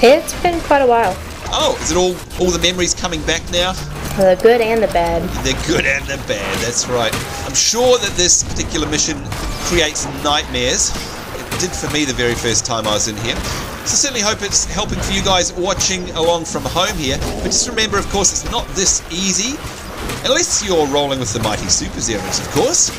It's been quite a while. Oh, is it all the memories coming back now? The good and the bad. The good and the bad, that's right. I'm sure that this particular mission creates nightmares. It did for me the very first time I was in here. So certainly hope it's helping for you guys watching along from home here. But just remember, of course, it's not this easy. Unless you're rolling with the mighty Superzeroes, of course.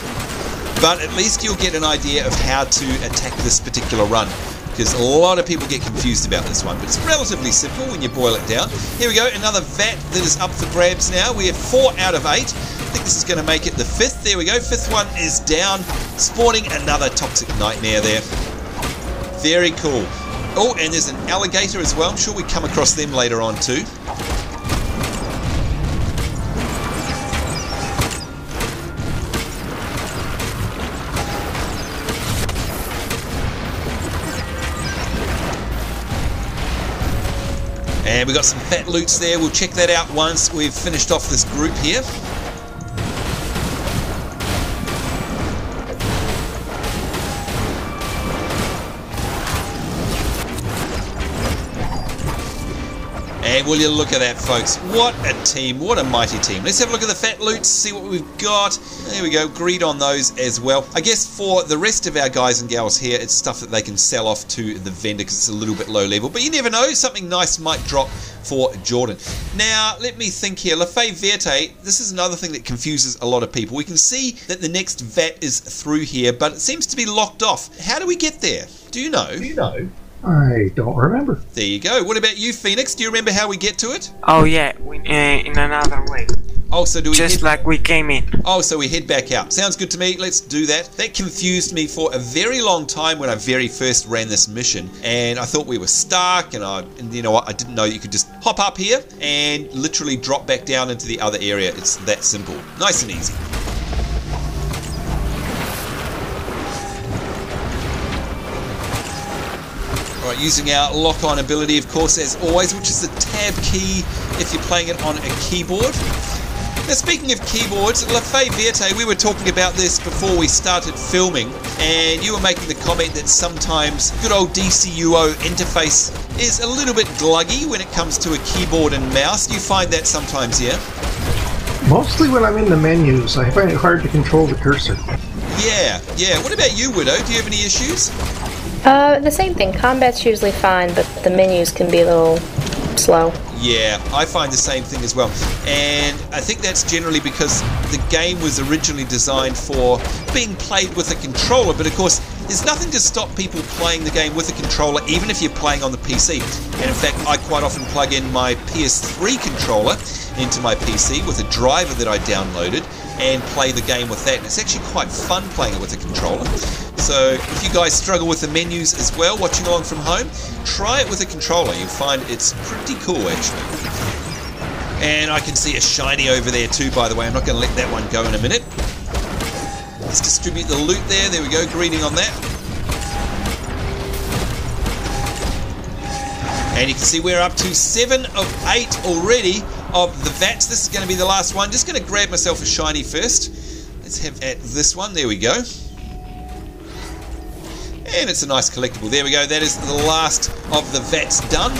But at least you'll get an idea of how to attack this particular run. Because a lot of people get confused about this one. But it's relatively simple when you boil it down. Here we go, another vat that is up for grabs now. We have 4 out of 8. I think this is going to make it the 5th. There we go, 5th one is down. Spawning another Toxic Nightmare there. Very cool. Oh, and there's an alligator as well. I'm sure we come across them later on too. And we've got some fat loots there. We'll check that out once we've finished off this group here. And will you look at that, folks. What a team. What a mighty team. Let's have a look at the fat loots, see what we've got. There we go. Greed on those as well. I guess for the rest of our guys and gals here, it's stuff that they can sell off to the vendor because it's a little bit low level. But you never know. Something nice might drop for Jordan. Now, let me think here. laFey Verte, this is another thing that confuses a lot of people. We can see that the next vat is through here, but it seems to be locked off. How do we get there? Do you know? I don't remember. There you go. What about you, Phoenix? Do you remember how we get to it? Oh yeah, in another way. Oh, so do we just like we came in? Oh, so we head back out. Sounds good to me. Let's do that. That confused me for a very long time when I very first ran this mission, and I thought we were stuck. And you know what? I didn't know you could just hop up here and literally drop back down into the other area. It's that simple, nice and easy. All right, using our lock-on ability, of course, as always, which is the tab key if you're playing it on a keyboard. Now, speaking of keyboards, laFey, Verte, we were talking about this before we started filming, and you were making the comment that sometimes good old DCUO interface is a little bit gluggy when it comes to a keyboard and mouse. Do you find that sometimes, yeah? Mostly when I'm in the menus. I find it hard to control the cursor. Yeah. What about you, Widow? Do you have any issues? The same thing. Combat's usually fine, but the menus can be a little slow. Yeah, I find the same thing as well. And I think that's generally because the game was originally designed for being played with a controller, but of course, there's nothing to stop people playing the game with a controller, even if you're playing on the PC. And in fact, I quite often plug in my PS3 controller into my PC with a driver that I downloaded and play the game with that. And it's actually quite fun playing it with a controller. So if you guys struggle with the menus as well, watching along from home, try it with a controller. You'll find it's pretty cool, actually. And I can see a shiny over there too, by the way. I'm not going to let that one go in a minute. Let's distribute the loot there. There we go. Greeting on that. And you can see we're up to 7 of 8 already of the VATs. This is going to be the last one. Just going to grab myself a shiny first. Let's have at this one. There we go. And it's a nice collectible. There we go. That is the last of the VATs done.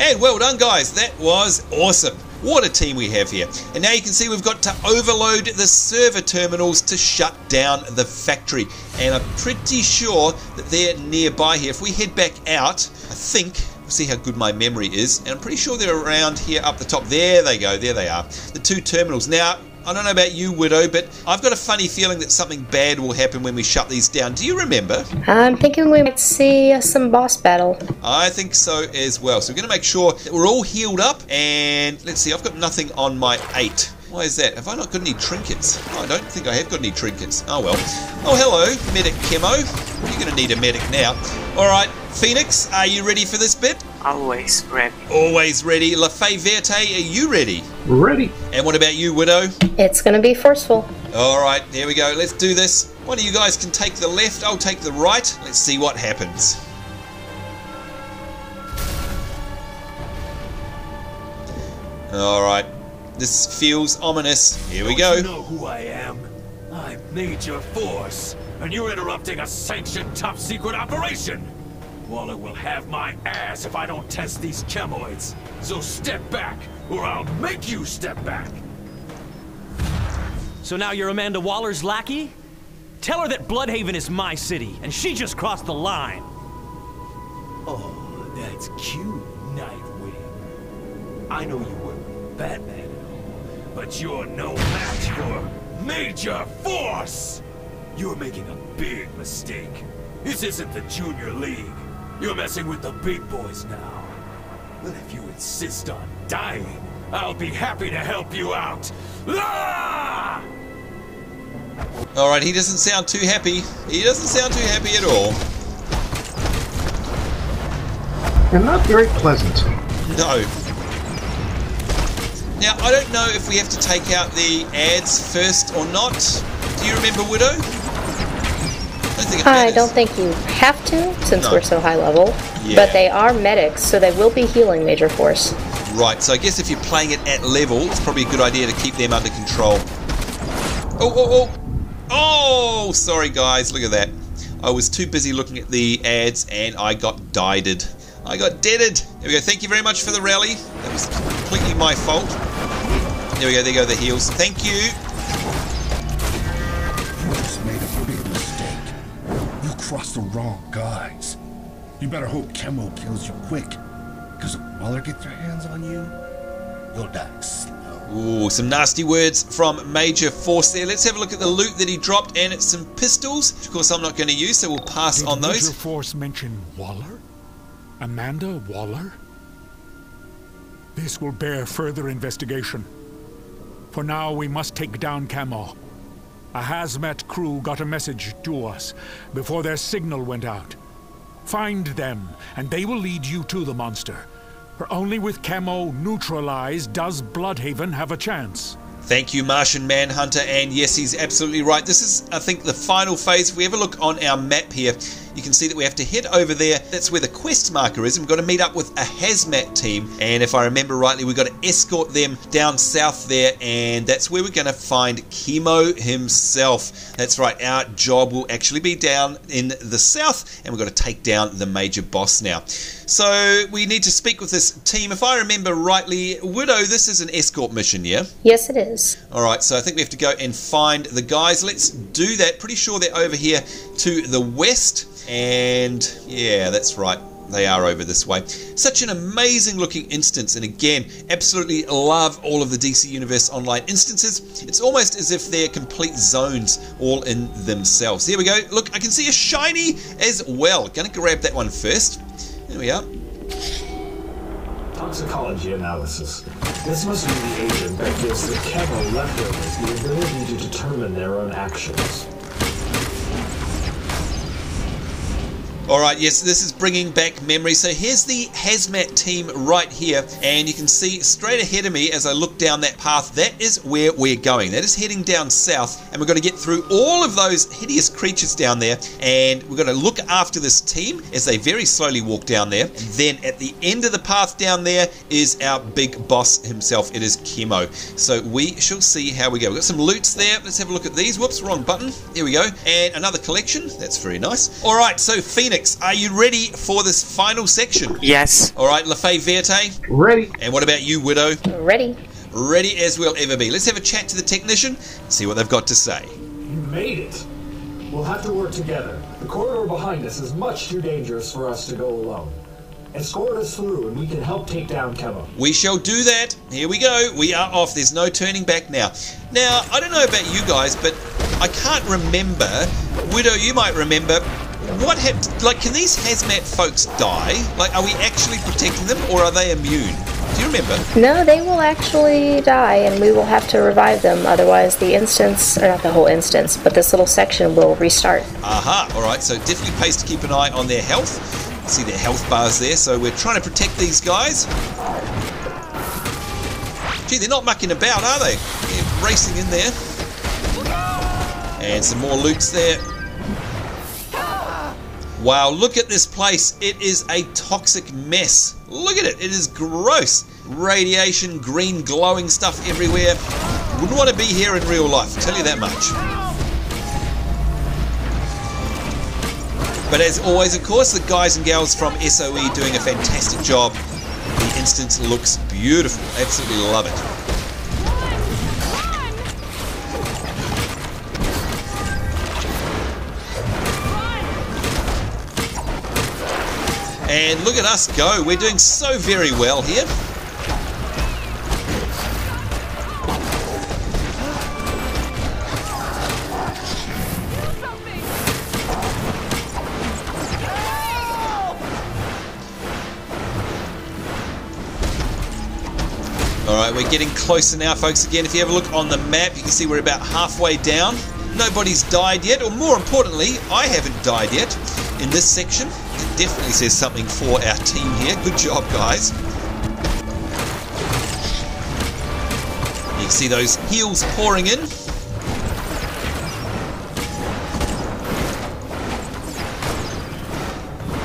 And well done, guys. That was awesome. What a team we have here. And now you can see we've got to overload the server terminals to shut down the factory. And I'm pretty sure that they're nearby here. If we head back out, I think, we'll see how good my memory is. And I'm pretty sure they're around here up the top. There they go. There they are. The two terminals. Now, I don't know about you, Widow, but I've got a funny feeling that something bad will happen when we shut these down. Do you remember? I'm thinking we might see some boss battle. I think so as well. So we're going to make sure that we're all healed up. And let's see, I've got nothing on my 8. Why is that? Have I not got any trinkets? Oh, I don't think I have got any trinkets. Oh, well. Oh, hello, Medic Chemo. You're going to need a medic now. All right, Phoenix, are you ready for this bit? Always ready. Always ready. laFey, Verte, are you ready? Ready. And what about you, Widow? It's going to be forceful. All right, there we go. Let's do this. One of you guys can take the left. I'll take the right. Let's see what happens. All right. This feels ominous. Here we go. You know who I am? I'm Major Force, and you're interrupting a sanctioned top-secret operation. Waller will have my ass if I don't test these chemoids. So step back, or I'll make you step back. So now you're Amanda Waller's lackey? Tell her that Bludhaven is my city, and she just crossed the line. Oh, that's cute, Nightwing. I know you work with Batman and all, but you're no match for Major Force! You're making a big mistake. This isn't the Junior League. You're messing with the big boys now. But if you insist on dying, I'll be happy to help you out. Ah! Alright, he doesn't sound too happy. He doesn't sound too happy at all. And not very pleasant. No. Now, I don't know if we have to take out the ads first or not. Do you remember, Widow? I don't think you have to, since we're so high level. Yeah. But they are medics, so they will be healing Major Force. Right, so I guess if you're playing it at level, it's probably a good idea to keep them under control. Oh! Oh, sorry guys, look at that. I was too busy looking at the ads and I got dieded. I got deaded. There we go, thank you very much for the rally. That was completely my fault. There we go, there go the heals. Thank you. You just made a big mistake. You crossed the wrong guys. You better hope Chemo kills you quick. Because if Waller gets their hands on you, you'll die slow. Ooh, some nasty words from Major Force there. Let's have a look at the loot that he dropped, and it's some pistols, which of course I'm not going to use, so we'll pass on those. Major Force mention Waller? Amanda Waller? This will bear further investigation. For now, we must take down Chemo. A hazmat crew got a message to us before their signal went out. Find them, and they will lead you to the monster. For only with Chemo neutralized does Bludhaven have a chance. Thank you, Martian Manhunter, and yes, he's absolutely right. This is, I think, the final phase. If we have a look on our map here, you can see that we have to head over there. That's where the quest marker is, and we've got to meet up with a hazmat team, and if I remember rightly, we've got to escort them down south there, and that's where we're going to find Chemo himself. That's right, our job will actually be down in the south, and we've got to take down the major boss now. So we need to speak with this team. If I remember rightly, Widow, this is an escort mission, yeah? Yes, it is. Alright, so I think we have to go and find the guys. Let's do that. Pretty sure they're over here to the west. And yeah, that's right. They are over this way. Such an amazing looking instance, and again, absolutely love all of the DC Universe Online instances. It's almost as if they're complete zones all in themselves. Here we go. Look, I can see a shiny as well. Gonna grab that one first. There we are. Toxicology analysis. This must be the agent that gives the Chemo leftovers the ability to determine their own actions. Alright, yes, this is bringing back memory. So here's the hazmat team right here, and you can see straight ahead of me as I look down that path, that is where we're going. That is heading down south, and we're going to get through all of those hideous creatures down there, and we're going to look after this team as they very slowly walk down there. And then at the end of the path down there is our big boss himself. It is Chemo. So we shall see how we go. We've got some loots there. Let's have a look at these. Whoops, wrong button. Here we go. And another collection. That's very nice. Alright, so Phoenix, are you ready for this final section? Yes. Alright, laFey, Verte? Ready. And what about you, Widow? Ready. Ready as we'll ever be. Let's have a chat to the technician, see what they've got to say. You made it. We'll have to work together. The corridor behind us is much too dangerous for us to go alone. Escort us through and we can help take down Chemo. We shall do that. Here we go. We are off. There's no turning back now. Now, I don't know about you guys, but I can't remember. Widow, you might remember. What happened? Like, can these hazmat folks die? Like, are we actually protecting them, or are they immune? Do you remember? No, they will actually die, and we will have to revive them. Otherwise, the instance, or not the whole instance, but this little section will restart. Aha. All right. So definitely pays to keep an eye on their health. See their health bars there. So we're trying to protect these guys. Gee, they're not mucking about, are they? They're racing in there. And some more loots there. Wow, look at this place. It is a toxic mess. Look at it. It is gross. Radiation, green glowing stuff everywhere. Wouldn't want to be here in real life, I'll tell you that much. But as always, of course, the guys and gals from SOE doing a fantastic job. The instance looks beautiful. Absolutely love it. And look at us go. We're doing so very well here. Alright, we're getting closer now, folks. Again, if you have a look on the map, you can see we're about halfway down. Nobody's died yet, or more importantly, I haven't died yet in this section. It definitely says something for our team here. Good job, guys. You can see those heals pouring in.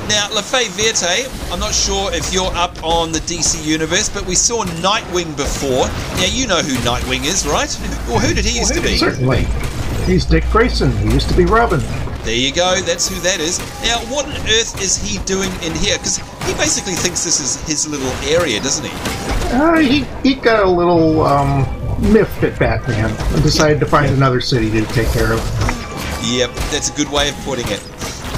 Now, laFey, Verte, I'm not sure if you're up on the DC Universe, but we saw Nightwing before. Now, you know who Nightwing is, right? Or who did he used to be? Certainly. He's Dick Grayson. He used to be Robin. There you go, that's who that is. Now, what on earth is he doing in here? Because he basically thinks this is his little area, doesn't he? He got a little miffed at Batman and decided to find another city to take care of. Yep, that's a good way of putting it.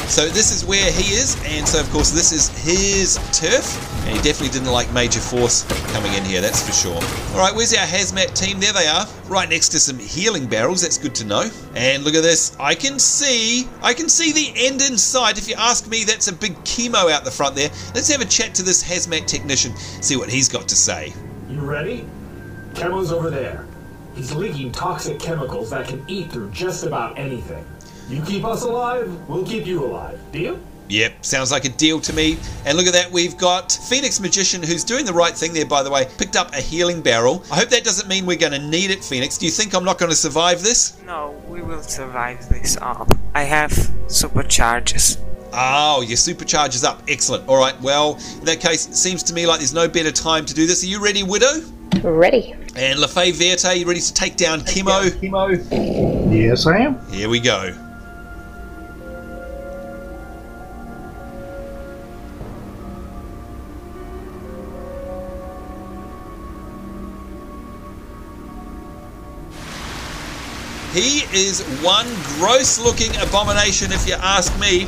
So this is where he is, and so of course this is his turf, and he definitely didn't like Major Force coming in here, that's for sure. Alright, where's our hazmat team? There they are, right next to some healing barrels, that's good to know. And look at this, I can see the end in sight. If you ask me, that's a big Chemo out the front there. Let's have a chat to this hazmat technician, see what he's got to say. You ready? Chemo's over there. He's leaking toxic chemicals that can eat through just about anything. You keep us alive, we'll keep you alive. Deal? Yep, sounds like a deal to me. And look at that, we've got Phoenix Magician, who's doing the right thing there, by the way. Picked up a healing barrel. I hope that doesn't mean we're going to need it, Phoenix. Do you think I'm not going to survive this? No, we will survive this up. I have supercharges. Oh, your supercharge is up. Excellent. All right, well, in that case, it seems to me like there's no better time to do this. Are you ready, Widow? Ready. And laFey, Verte, you ready to take down Chemo? Yes, I am. Here we go. He is one gross-looking abomination, if you ask me.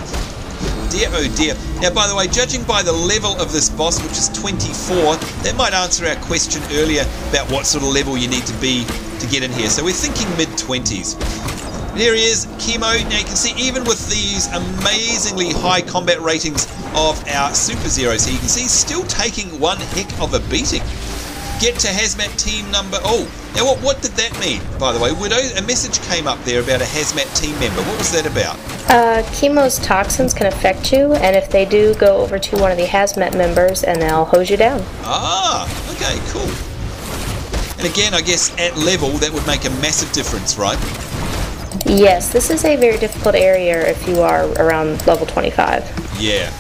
Dear, oh dear. Now, by the way, judging by the level of this boss, which is 24, that might answer our question earlier about what sort of level you need to be to get in here. So we're thinking mid-20s. There he is, Chemo. Now you can see, even with these amazingly high combat ratings of our Superzeroes here, you can see he's still taking one heck of a beating. Get to hazmat team number... Oh, now what did that mean, by the way? Widow, a message came up there about a hazmat team member. What was that about? Chemo's toxins can affect you, and if they do, go over to one of the hazmat members and they'll hose you down. Ah, okay, cool. And again, I guess at level, that would make a massive difference, right? Yes, this is a very difficult area if you are around level 25. Yeah.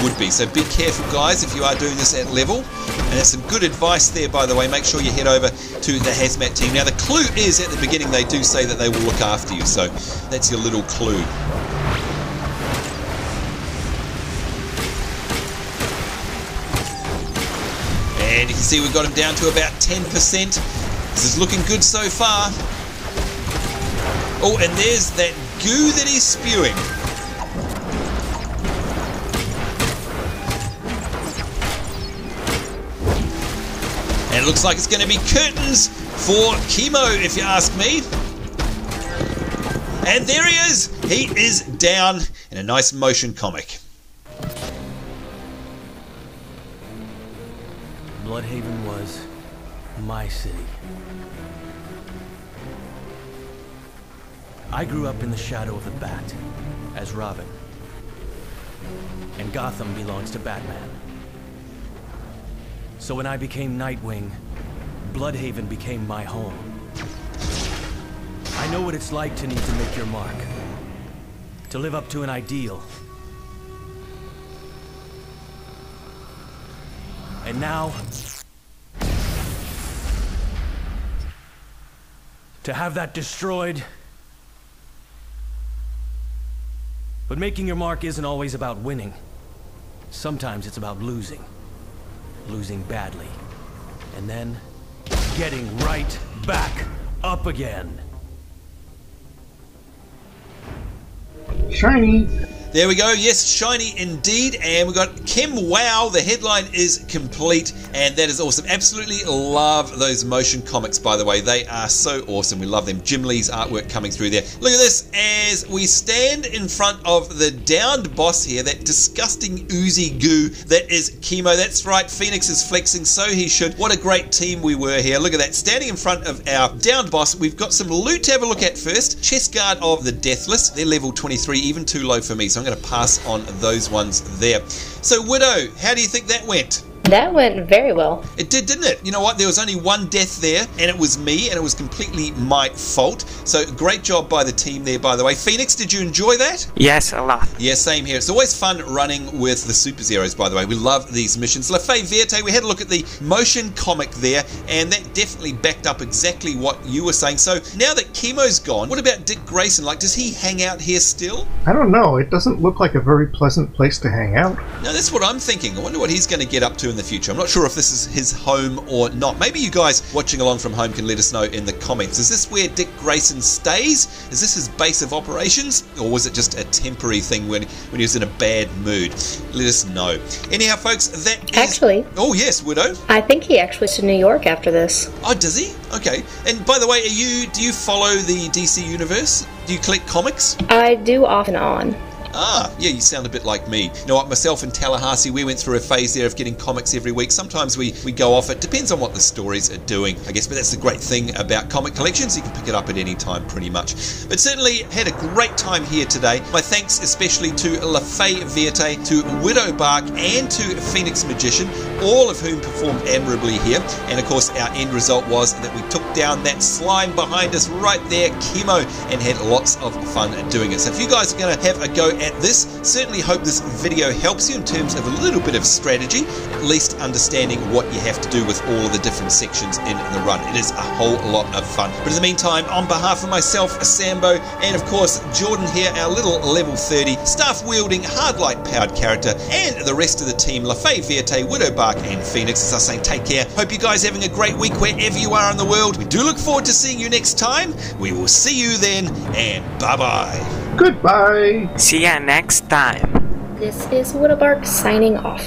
Would be. So be careful, guys, if you are doing this at level. And there's some good advice there, by the way. Make sure you head over to the hazmat team. Now, the clue is at the beginning they do say that they will look after you. So that's your little clue. And you can see we've got him down to about 10%. This is looking good so far. Oh, and there's that goo that he's spewing. And it looks like it's going to be curtains for Chemo, if you ask me. And there he is. He is down in a nice motion comic. Bludhaven was my city. I grew up in the shadow of the Bat as Robin. And Gotham belongs to Batman. So when I became Nightwing, Bludhaven became my home. I know what it's like to need to make your mark, to live up to an ideal. And now, to have that destroyed. But making your mark isn't always about winning. Sometimes it's about losing. Losing badly. And then getting right back up again. Shiny. There we go. Yes, shiny indeed. And we've got Chem Wow. The headline is complete, and that is awesome. Absolutely love those motion comics, by the way. They are so awesome. We love them. Jim Lee's artwork coming through there. Look at this as we stand in front of the downed boss here, that disgusting oozy goo that is Chemo. That's right. Phoenix is flexing, so he should. What a great team we were here. Look at that. Standing in front of our downed boss, we've got some loot to have a look at first. Chest guard of the Deathless. They're level 23, even too low for me, so I'm going to pass on those ones there. So, Widow, how do you think that went? That went very well. It did, didn't it? You know what? There was only one death there, and it was me, and it was completely my fault. So, great job by the team there, by the way. Phoenix, did you enjoy that? Yes, a lot. Yeah, same here. It's always fun running with the Superzeroes, by the way. We love these missions. laFey, Verte, we had a look at the motion comic there, and that definitely backed up exactly what you were saying. So, now that Chemo's gone, what about Dick Grayson? Like, does he hang out here still? I don't know. It doesn't look like a very pleasant place to hang out. No, that's what I'm thinking. I wonder what he's going to get up to in the future. I'm not sure if this is his home or not. Maybe you guys watching along from home can let us know in the comments. Is this where Dick Grayson stays? Is this his base of operations? Or was it just a temporary thing when he was in a bad mood? Let us know. Anyhow, folks, that is... Actually... Oh, yes, Widow? I think he actually went to New York after this. Oh, does he? Okay. And by the way, do you follow the DC universe? Do you collect comics? I do off and on. Ah, yeah, you sound a bit like me. You know what, myself and Tallahassee, we went through a phase there of getting comics every week. Sometimes we go off. It depends on what the stories are doing, I guess, but that's the great thing about comic collections. You can pick it up at any time, pretty much. But certainly had a great time here today. My thanks especially to laFey Verte, to Widow Bark, and to Phoenix Magician, all of whom performed admirably here. And of course, our end result was that we took down that slime behind us right there, Chemo, and had lots of fun doing it. So if you guys are going to have a go at this, certainly hope this video helps you in terms of a little bit of strategy, at least understanding what you have to do with all of the different sections in the run. It is a whole lot of fun. But in the meantime, on behalf of myself, Sambo, and of course Jordan here, our little level 30 staff-wielding, hard-light-powered character, and the rest of the team, laFey Verte, Widow Bark, and Phoenix, as I say, take care. Hope you guys are having a great week wherever you are in the world. We do look forward to seeing you next time. We will see you then, and bye-bye. Goodbye. See ya next time. This is Widow Bark signing off.